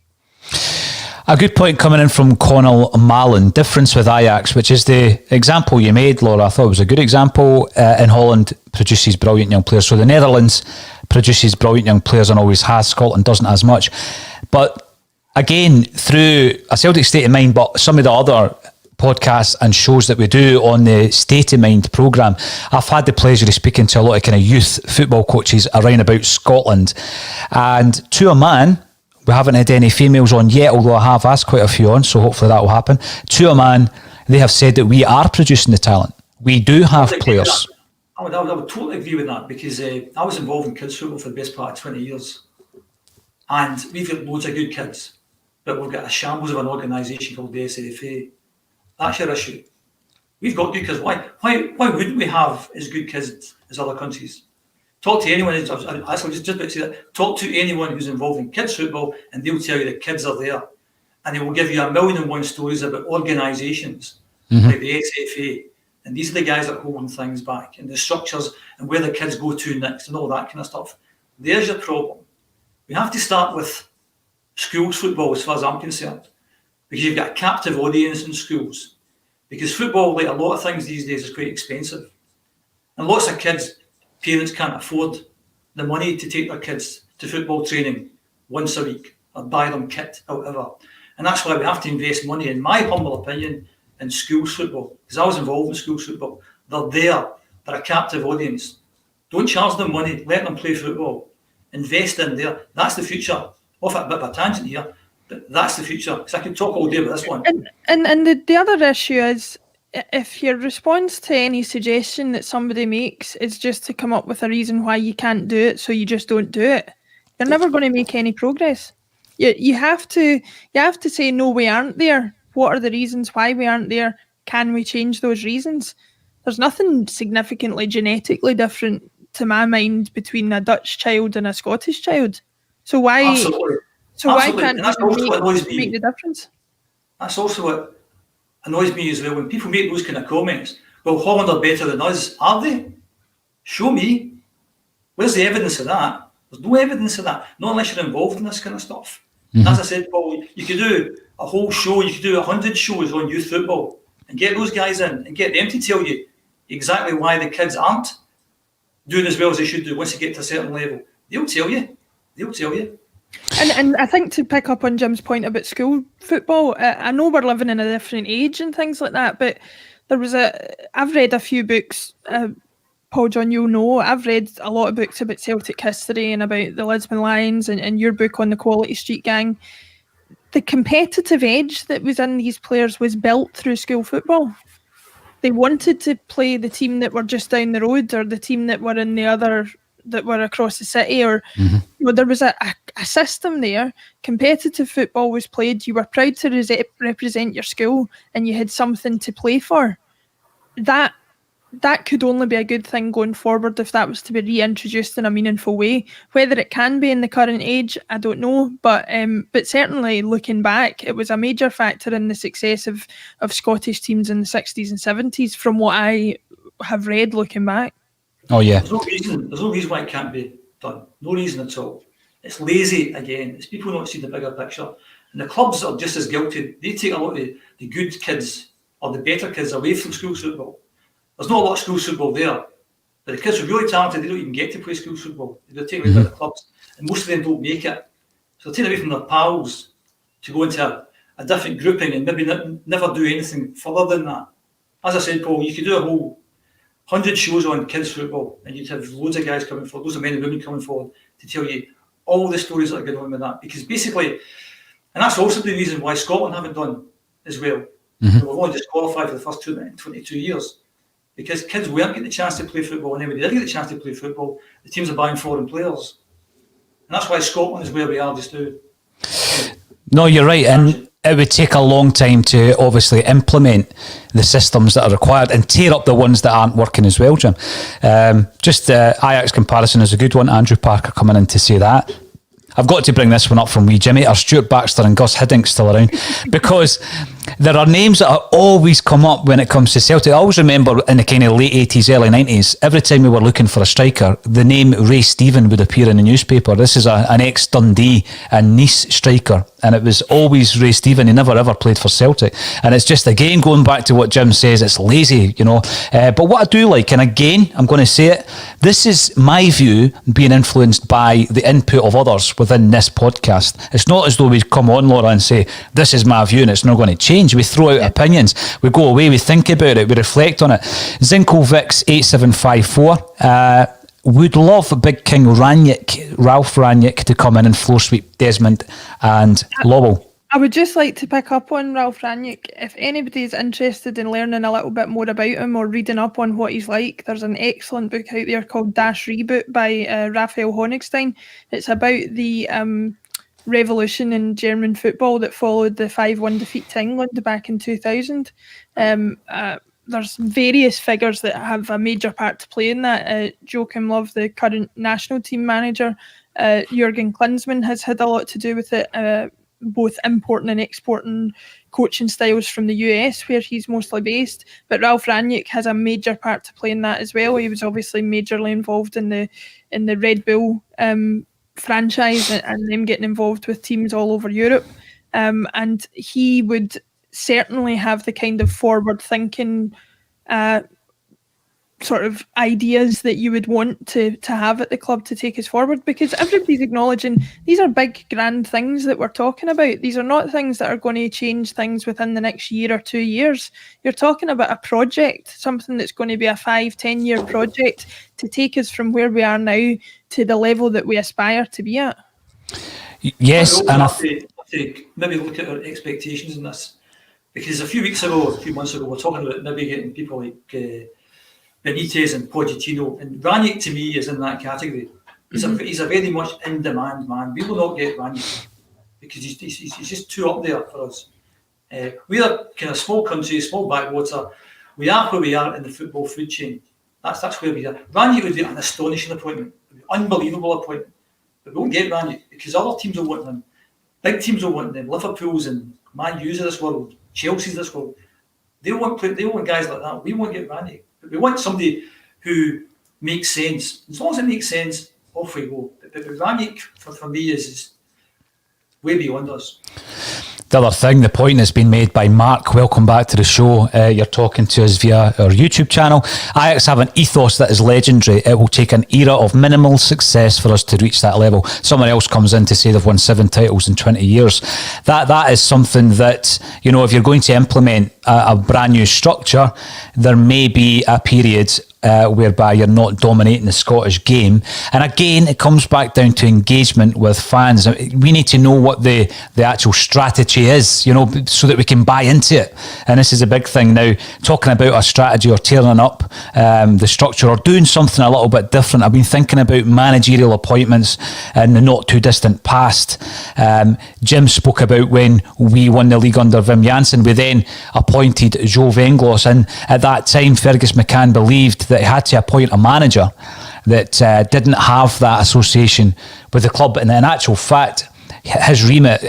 A good point coming in from Connell Mallon. Difference with Ajax, which is the example you made, Laura. I thought it was a good example. In Holland, produces brilliant young players. So the Netherlands produces brilliant young players and always has. Scotland doesn't as much. But again, through a Celtic State of Mind, but some of the other podcasts and shows that we do on the State of Mind programme, I've had the pleasure of speaking to a lot of kind of youth football coaches around about Scotland, and to a man, we haven't had any females on yet, although I have asked quite a few on, so hopefully that will happen. To a man, they have said that we are producing the talent. We do have players. I would totally agree with that, because I was involved in kids football for the best part of 20 years, and we've got loads of good kids, but we've got a shambles of an organisation called the SFA. That's your issue. We've got good kids. Why wouldn't we have as good kids as other countries? Talk to anyone. Just about to say that. Talk to anyone who's involved in kids football, and they'll tell you the kids are there, and they will give you 1,000,001 stories about organisations like the SFA, and these are the guys that are holding things back, and the structures, and where the kids go to next, and all that kind of stuff. There's your problem. We have to start with schools football, as far as I'm concerned, because you've got a captive audience in schools. Because football, like a lot of things these days, is quite expensive. And lots of kids, parents can't afford the money to take their kids to football training once a week or buy them kit or whatever. And that's why we have to invest money, in my humble opinion, in schools football. Because I was involved in schools football. They're there. They're a captive audience. Don't charge them money. Let them play football. Invest in there. That's the future. Off a bit of a tangent here. But that's the future, because I could talk all day about this one. And the other issue is, if your response to any suggestion that somebody makes is just to come up with a reason why you can't do it, so you just don't do it, you're never going to make any progress. You have to say, no, we aren't there. What are the reasons why we aren't there? Can we change those reasons? There's nothing significantly genetically different, to my mind, between a Dutch child and a Scottish child. So why? Absolutely. So Absolutely. why can't you make the difference? That's also what annoys me as well, when people make those kind of comments. Well, Holland are better than us. Are they? Show me. Where's the evidence of that? There's no evidence of that, not unless you're involved in this kind of stuff. As I said, Paul, you could do a whole show, you could do 100 shows on youth football and get those guys in and get them to tell you exactly why the kids aren't doing as well as they should do once they get to a certain level. They'll tell you. And I think, to pick up on Jim's point about school football, I know we're living in a different age and things like that, but I've read a few books, Paul John, you'll know, I've read a lot of books about Celtic history and about the Lisbon Lions, and your book on the Quality Street Gang. The competitive edge that was in these players was built through school football. They wanted to play the team that were just down the road, or the team that were in the other, that were across the city, or there was a system there. Competitive football was played. You were proud to represent your school, and you had something to play for. That could only be a good thing going forward if that was to be reintroduced in a meaningful way. Whether it can be in the current age, I don't know. But certainly looking back, it was a major factor in the success of Scottish teams in the 60s and 70s, from what I have read looking back. Oh yeah. There's no reason why it can't be done. No reason at all. It's lazy again. It's people not see the bigger picture. And the clubs are just as guilty. They take a lot of the good kids or the better kids away from school football. There's not a lot of school football there. But the kids are really talented, they don't even get to play school football. They're taken away by the clubs, and most of them don't make it. So they're taken away from their pals to go into a different grouping and maybe never do anything further than that. As I said, Paul, you could do a whole 100 shows on kids football, and you'd have loads of guys coming forward, loads of men and women coming forward to tell you all the stories that are going on with that. Because basically, and that's also the reason why Scotland haven't done as well. We've only just qualified for the first tournament in 22 years. Because kids weren't getting the chance to play football, and then when they did get the chance to play football, the teams are buying foreign players. And that's why Scotland is where we are just now. No, you're right. And it would take a long time to obviously implement the systems that are required and tear up the ones that aren't working as well, Jim. Just the Ajax comparison is a good one. Andrew Parker coming in to say that. I've got to bring this one up from wee Jimmy. Are Stuart Baxter and Gus Hiddink still around? Because there are names that are always come up when it comes to Celtic. I always remember in the kind of late 80s, early 90s, every time we were looking for a striker, the name Ray Stephen would appear in the newspaper. This is an ex-Dundee and Nice striker, and it was always Ray Stephen. He never ever played for Celtic. And it's just, again, going back to what Jim says, it's lazy, you know. But what I do like, and again, I'm going to say it, this is my view being influenced by the input of others within this podcast. It's not as though we come on, Laura, and say, this is my view and it's not going to change. We throw out opinions. We go away, we think about it, we reflect on it. Zinkovix 8754 would love Big King Ralph Rangnick to come in and floor sweep Desmond and Lowell. I would just like to pick up on Ralph Rangnick. If anybody's interested in learning a little bit more about him or reading up on what he's like, there's an excellent book out there called Dash Reboot by Raphael Honigstein. It's about the revolution in German football that followed the 5-1 defeat to England back in 2000. There's various figures that have a major part to play in that. Joachim Löw, the current national team manager, Jurgen Klinsmann has had a lot to do with it, both importing and exporting coaching styles from the US, where he's mostly based. But Ralph Rangnick has a major part to play in that as well. He was obviously majorly involved in the Red Bull franchise and them getting involved with teams all over Europe. And he would certainly have the kind of forward-thinking sort of ideas that you would want to have at the club to take us forward, because everybody's acknowledging these are big, grand things that we're talking about. These are not things that are going to change things within the next year or 2 years. You're talking about a project, something that's going to be a 5-10 year project to take us from where we are now to the level that we aspire to be at. Yes, and I have to maybe look at our expectations in this, because a few months ago, we're talking about maybe getting people like Benitez and Pochettino, and Rangnick to me is in that category. He's a very much in-demand man. We will not get Rangnick because he's just too up there for us. We are kind of small country, small backwater. We are where we are in the football food chain. That's where we are. Rangnick would be an astonishing appointment, an unbelievable appointment. But we won't get Rangnick because other teams will want him. Big teams will want them. Liverpool's and Man U's of this world, Chelsea's of this world. They want guys like that. We won't get Rangnick. We want somebody who makes sense. As long as it makes sense, off we go. But Rangnick, for me, is way beyond us. The other thing, the point has been made by Mark. Welcome back to the show. You're talking to us via our YouTube channel. Ajax have an ethos that is legendary. It will take an era of minimal success for us to reach that level. Someone else comes in to say they've won 7 titles in 20 years. That is something that, you know, if you're going to implement a brand new structure, there may be a period whereby you're not dominating the Scottish game. And again, it comes back down to engagement with fans. We need to know what the actual strategy is, you know, so that we can buy into it. And this is a big thing now, talking about a strategy or tearing up the structure or doing something a little bit different. I've been thinking about managerial appointments in the not too distant past. Jim spoke about when we won the league under Wim Jansen. We then appointed Joe Venglos, and at that time Fergus McCann believed that he had to appoint a manager that didn't have that association with the club. And in actual fact, his remit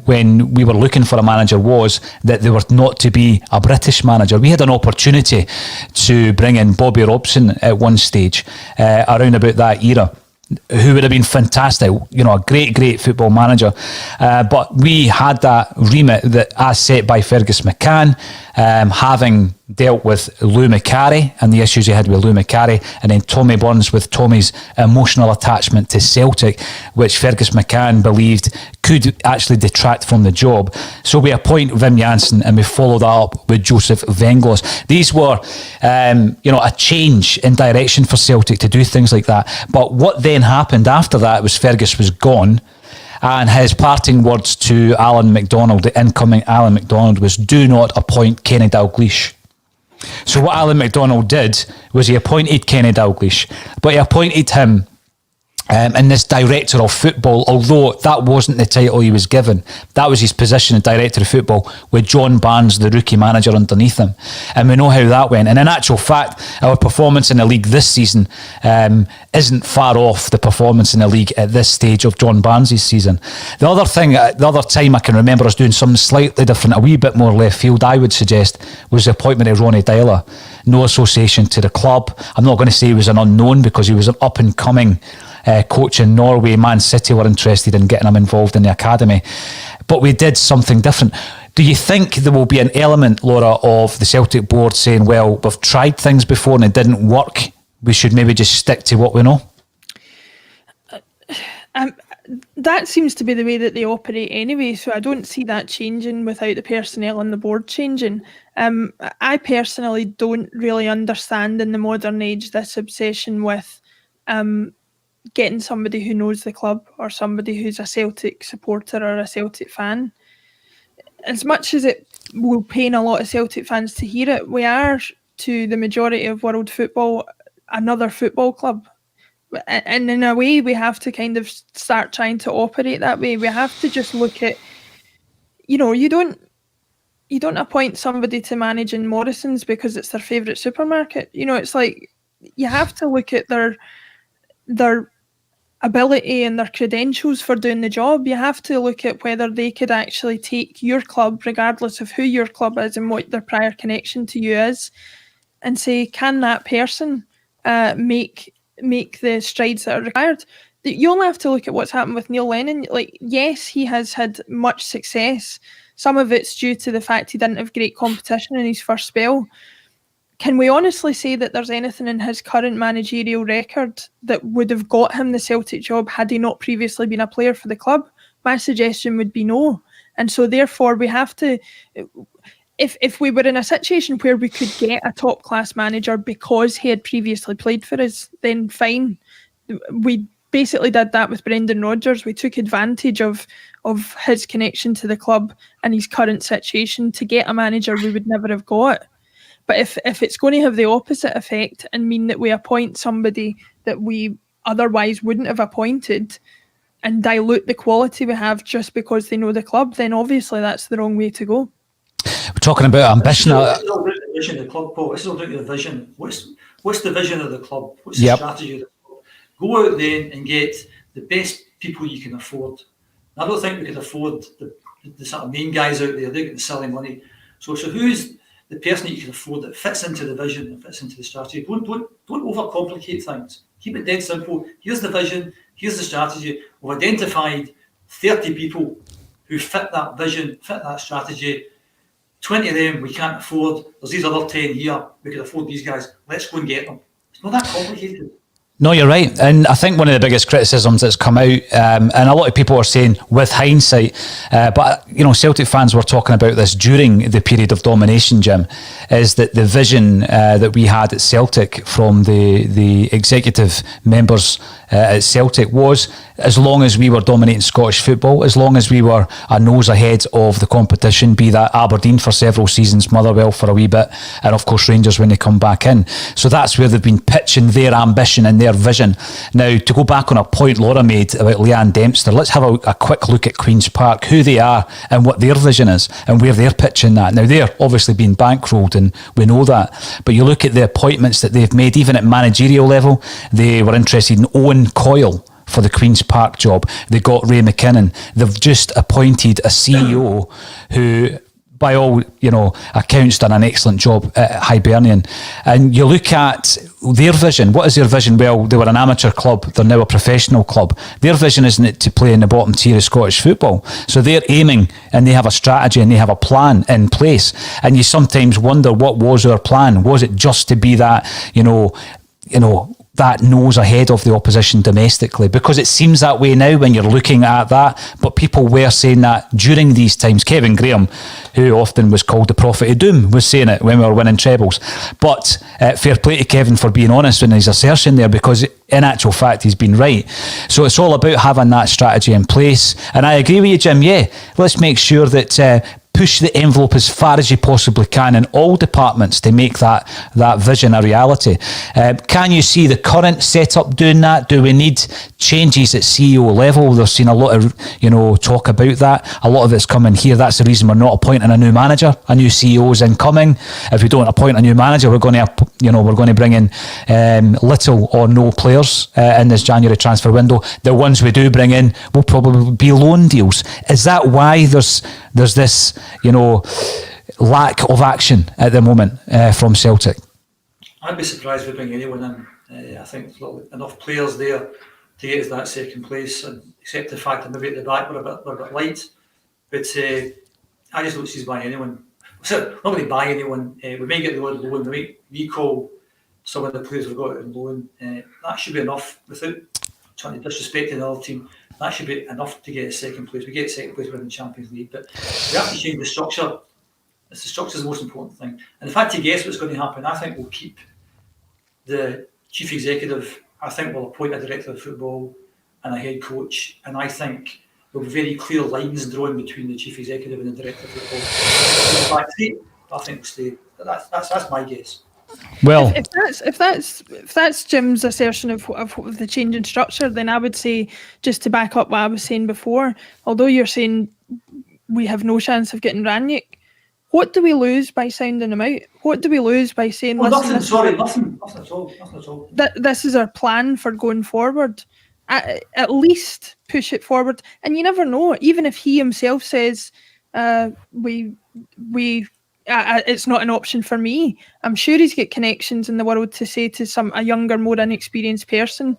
when we were looking for a manager was that there was not to be a British manager. We had an opportunity to bring in Bobby Robson at one stage around about that era, who would have been fantastic, you know, a great football manager. But we had that remit that as set by Fergus McCann, having dealt with Lou McCarry and the issues he had with Lou McCarry, and then Tommy Burns with Tommy's emotional attachment to Celtic, which Fergus McCann believed could actually detract from the job. So we appoint Wim Jansen and we follow that up with Joseph Venglos. These were, a change in direction for Celtic to do things like that. But what then happened after that was Fergus was gone. And his parting words to Alan McDonald, the incoming Alan McDonald, was, do not appoint Kenny Dalglish. So what Alan McDonald did was he appointed Kenny Dalglish, but he appointed him in this director of football, although that wasn't the title he was given. That was his position as director of football, with John Barnes, the rookie manager, underneath him. And we know how that went. And in actual fact, our performance in the league this season isn't far off the performance in the league at this stage of John Barnes' season. The other time I can remember us doing something slightly different, a wee bit more left field, I would suggest, was the appointment of Ronnie Dyler. No association to the club. I'm not going to say he was an unknown, because he was an up-and-coming coach in Norway. Man City were interested in getting him involved in the academy. But we did something different. Do you think there will be an element, Laura, of the Celtic board saying, well, we've tried things before and it didn't work, we should maybe just stick to what we know? That seems to be the way that they operate anyway, so I don't see that changing without the personnel on the board changing. I personally don't really understand in the modern age this obsession with getting somebody who knows the club or somebody who's a Celtic supporter or a Celtic fan. As much as it will pain a lot of Celtic fans to hear it, we are, to the majority of world football, another football club. And in a way, we have to kind of start trying to operate that way. We have to just look at, you don't appoint somebody to manage in Morrison's because it's their favourite supermarket. It's like, you have to look at their ability and their credentials for doing the job. You have to look at whether they could actually take your club, regardless of who your club is and what their prior connection to you is, and say, can that person make the strides that are required? You'll have to look at what's happened with Neil Lennon. Like, yes, he has had much success. Some of it's due to the fact he didn't have great competition in his first spell. Can we honestly say that there's anything in his current managerial record that would have got him the Celtic job had he not previously been a player for the club? My suggestion would be no. And so therefore we have to, if we were in a situation where we could get a top class manager because he had previously played for us, then fine. We basically did that with Brendan Rodgers. We took advantage of his connection to the club and his current situation to get a manager we would never have got. But if it's going to have the opposite effect and mean that we appoint somebody that we otherwise wouldn't have appointed and dilute the quality we have just because they know the club, then obviously that's the wrong way to go. We're talking about ambition. This is all about the vision of the club, Paul. This is all about the vision. What's the vision of the club? What's the strategy of the club? Go out there and get the best people you can afford. I don't think we could afford the sort of main guys out there. They get the silly money. So who's the person that you can afford that fits into the vision and fits into the strategy? Don't overcomplicate things. Keep it dead simple. Here's the vision. Here's the strategy. We've identified 30 people who fit that vision, fit that strategy. 20 of them we can't afford. There's these other 10 here. We can afford these guys. Let's go and get them. It's not that complicated. No, you're right. And I think one of the biggest criticisms that's come out, and a lot of people are saying with hindsight, but Celtic fans were talking about this during the period of domination, Jim, is that the vision that we had at Celtic from the executive members at Celtic was, as long as we were dominating Scottish football, as long as we were a nose ahead of the competition, be that Aberdeen for several seasons, Motherwell for a wee bit, and of course Rangers when they come back in. So that's where they've been pitching their ambition and their vision. Now, to go back on a point Laura made about Leanne Dempster, let's have a quick look at Queen's Park, who they are and what their vision is and where they're pitching that. Now, they're obviously being bankrolled and we know that, but you look at the appointments that they've made, even at managerial level. They were interested in Owen Coyle for the Queen's Park job. They got Ray McKinnon. They've just appointed a CEO who, by all accounts, done an excellent job at Hibernian. And you look at their vision? What is their vision? Well, they were an amateur club, they're now a professional club. Their vision isn't it to play in the bottom tier of Scottish football. So they're aiming, and they have a strategy and they have a plan in place. And you sometimes wonder, what was our plan? Was it just to be that, that nose ahead of the opposition domestically? Because it seems that way now when you're looking at that, but people were saying that during these times. Kevin Graham, who often was called the prophet of doom, was saying it when we were winning trebles. But fair play to Kevin for being honest in his assertion there, because in actual fact he's been right. So it's all about having that strategy in place. And I agree with you, Jim. Yeah, let's make sure that push the envelope as far as you possibly can in all departments to make that vision a reality. Can you see the current setup doing that? Do we need changes at CEO level? There's seen a lot of talk about that. A lot of it's coming here. That's the reason we're not appointing a new manager. A new CEO is incoming. If we don't appoint a new manager, we're going to bring in little or no players in this January transfer window. The ones we do bring in will probably be loan deals. Is that why there's this lack of action at the moment from Celtic? I'd be surprised if we bring anyone in. I think there's enough players there to get us that second place, and except the fact that maybe at the back we're a bit light. But I just don't see us buying anyone. So not really buy anyone. We may get the word loan. We may recall some of the players we've got on loan. That should be enough without trying to disrespect another team. That should be enough to get a second place. We get second place, we're in the Champions League. But we have to change the structure. The structure is the most important thing. And if I had to guess what's going to happen, I think we'll keep the chief executive. I think we'll appoint a director of football and a head coach. And I think there'll be very clear lines drawn between the chief executive and the director of football. I think we'll stay. That's my guess. Well, if that's Jim's assertion of the change in structure, then I would say, just to back up what I was saying before, although you're saying we have no chance of getting Ranić, what do we lose by sounding him out? What do we lose by saying, nothing at all. This is our plan for going forward. At least push it forward. And you never know, even if he himself says it's not an option for me, I'm sure he's got connections in the world to say to a younger, more inexperienced person,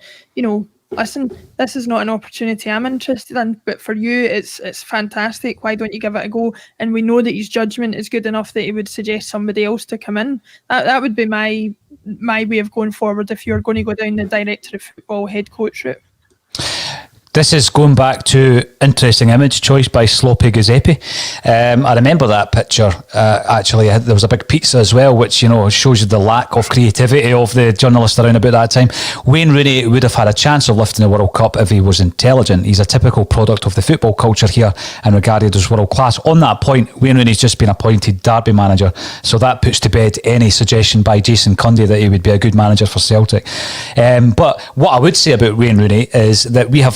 listen, this is not an opportunity I'm interested in, but for you it's fantastic. Why don't you give it a go? And we know that his judgment is good enough that he would suggest somebody else to come in. That would be my way of going forward if you're going to go down the director of football head coach route. This is going back to interesting image choice by Sloppy Giuseppe. I remember that picture. Actually, there was a big pizza as well, which shows you the lack of creativity of the journalists around about that time. Wayne Rooney would have had a chance of lifting the World Cup if he was intelligent. He's a typical product of the football culture here and regarded as world class. On that point, Wayne Rooney's just been appointed Derby manager, so that puts to bed any suggestion by Jason Cundy that he would be a good manager for Celtic. But what I would say about Wayne Rooney is that we have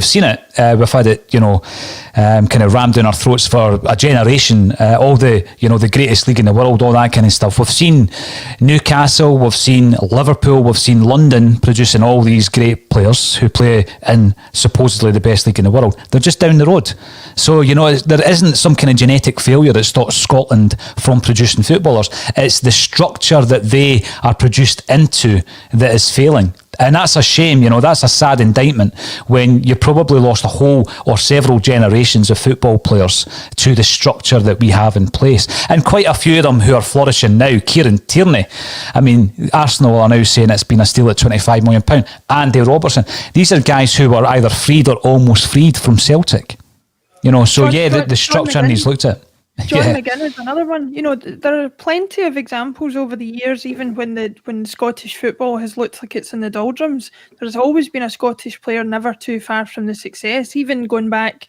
seen it. We've had it, kind of rammed down our throats for a generation. All the greatest league in the world, all that kind of stuff. We've seen Newcastle, we've seen Liverpool, we've seen London producing all these great players who play in supposedly the best league in the world. They're just down the road. So, there isn't some kind of genetic failure that stops Scotland from producing footballers. It's the structure that they are produced into that is failing. And that's a shame, that's a sad indictment when you probably lost a whole or several generations of football players to the structure that we have in place. And quite a few of them who are flourishing now. Kieran Tierney, Arsenal are now saying it's been a steal at £25 million. Andy Robertson. These are guys who were either freed or almost freed from Celtic. The structure needs looked at. John McGinn is another one. There are plenty of examples over the years, even when Scottish football has looked like it's in the doldrums. There's always been a Scottish player never too far from the success. Even going back,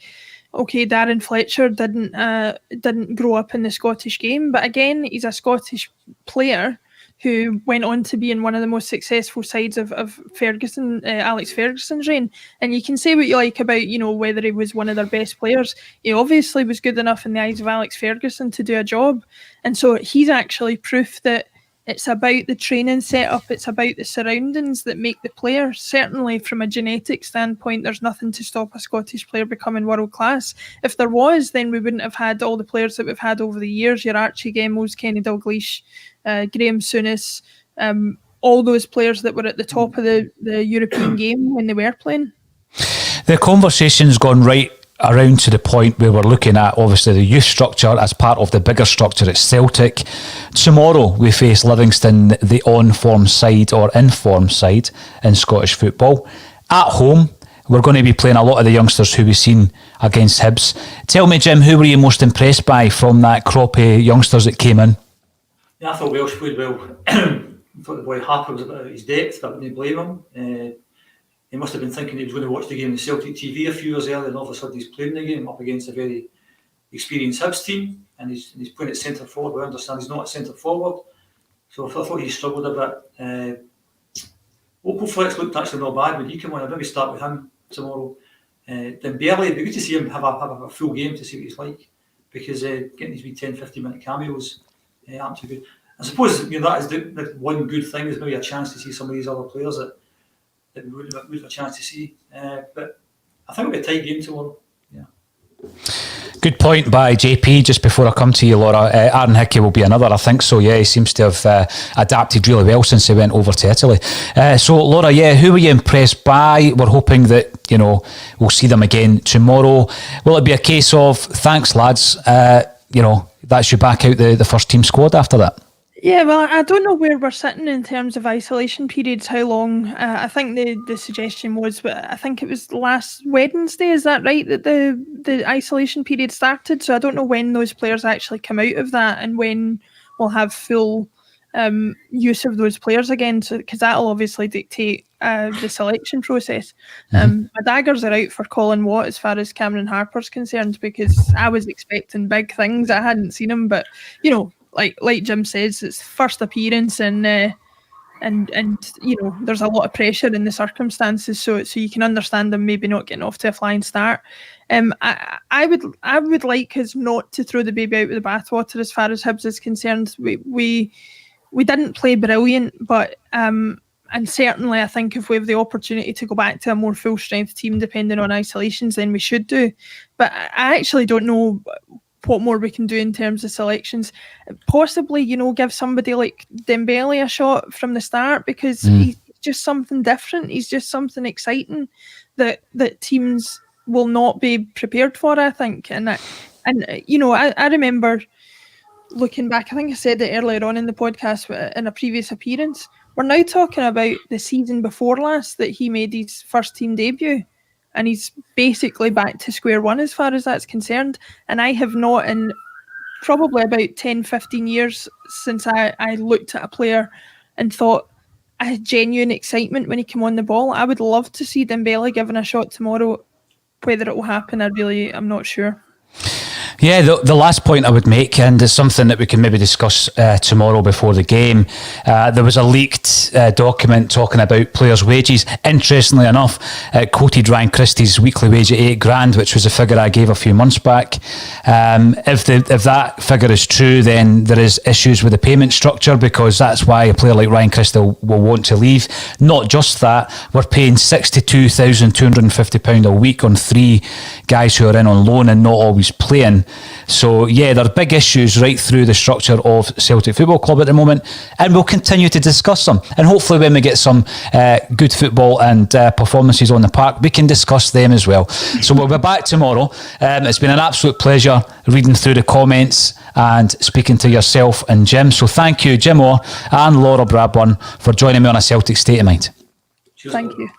Darren Fletcher didn't grow up in the Scottish game, but again, he's a Scottish player who went on to be in one of the most successful sides of Ferguson, Alex Ferguson's reign. And you can say what you like about, whether he was one of their best players. He obviously was good enough in the eyes of Alex Ferguson to do a job. And so he's actually proof that it's about the training setup, it's about the surroundings that make the player. Certainly from a genetic standpoint, there's nothing to stop a Scottish player becoming world class. If there was, then we wouldn't have had all the players that we've had over the years, your Archie Gemmels, Kenny Dalglish, Graham Souness, all those players that were at the top of the European game when they were playing. The conversation's gone right around to the point where we're looking at obviously the youth structure as part of the bigger structure at Celtic. Tomorrow we face Livingston, the on-form side or in-form side in Scottish football. At home, we're going to be playing a lot of the youngsters who we've seen against Hibs. Tell me, Jim, who were you most impressed by from that crop of youngsters that came in? Yeah, I thought Welsh played well. I thought the boy Harper was about his depth. I wouldn't blame him. He must have been thinking he was going to watch the game on Celtic TV a few years earlier, and all of a sudden he's playing the game up against a very experienced Hibs team, and he's playing at centre forward. We understand he's not a centre forward, so I thought he struggled a bit. Opal Flex looked actually not bad when he came on. I'd maybe start with him tomorrow. Dembele, it'd be good to see him have a full game to see what he's like, because getting these wee 10-15 minute cameos aren't too good. I suppose that is the one good thing, is maybe a chance to see some of these other players that we would have a chance to see. But I think it'll be a tight game tomorrow. Yeah. Good point by JP. Just before I come to you, Laura, Aaron Hickey will be another. I think so. Yeah, he seems to have adapted really well since he went over to Italy. So, Laura, yeah, who were you impressed by? We're hoping that we'll see them again tomorrow. Will it be a case of thanks, lads? That's you back out the first team squad after that? Yeah, well, I don't know where we're sitting in terms of isolation periods, how long. I think the suggestion was, but I think it was last Wednesday, is that right, that the isolation period started? So I don't know when those players actually come out of that and when we'll have full use of those players again, because that'll obviously dictate the selection process. My daggers are out for Colin Watt as far as Cameron Harper's concerned, because I was expecting big things. I hadn't seen him, but, like Jim says, it's first appearance, and there's a lot of pressure in the circumstances, so you can understand them maybe not getting off to a flying start. I would like us not to throw the baby out with the bathwater as far as Hibs is concerned. We didn't play brilliant, but and certainly I think if we have the opportunity to go back to a more full strength team depending on isolations, then we should do. But I actually don't know what more we can do in terms of selections. Possibly, give somebody like Dembele a shot from the start, because he's just something different. He's just something exciting that teams will not be prepared for, I think. And I remember looking back, I think I said it earlier on in the podcast in a previous appearance, we're now talking about the season before last that he made his first team debut. And he's basically back to square one as far as that's concerned. And I have not, in probably about 10, 15 years since I looked at a player and thought I had genuine excitement when he came on the ball. I would love to see Dembele given a shot tomorrow. Whether it will happen, I'm not sure. Yeah, the last point I would make, and it's something that we can maybe discuss tomorrow before the game, there was a leaked document talking about players' wages. Interestingly enough, it quoted Ryan Christie's weekly wage at $8,000, which was a figure I gave a few months back. If that figure is true, then there is issues with the payment structure, because that's why a player like Ryan Christie will want to leave. Not just that, we're paying £62,250 a week on 3 guys who are in on loan and not always playing. So yeah, there are big issues right through the structure of Celtic Football Club at the moment, and we'll continue to discuss them, and hopefully when we get some good football and performances on the park, we can discuss them as well. So we'll be back tomorrow. It's been an absolute pleasure reading through the comments and speaking to yourself and Jim, so thank you, Jim Orr and Laura Bradburn, for joining me on A Celtic State of Mind. Thank you.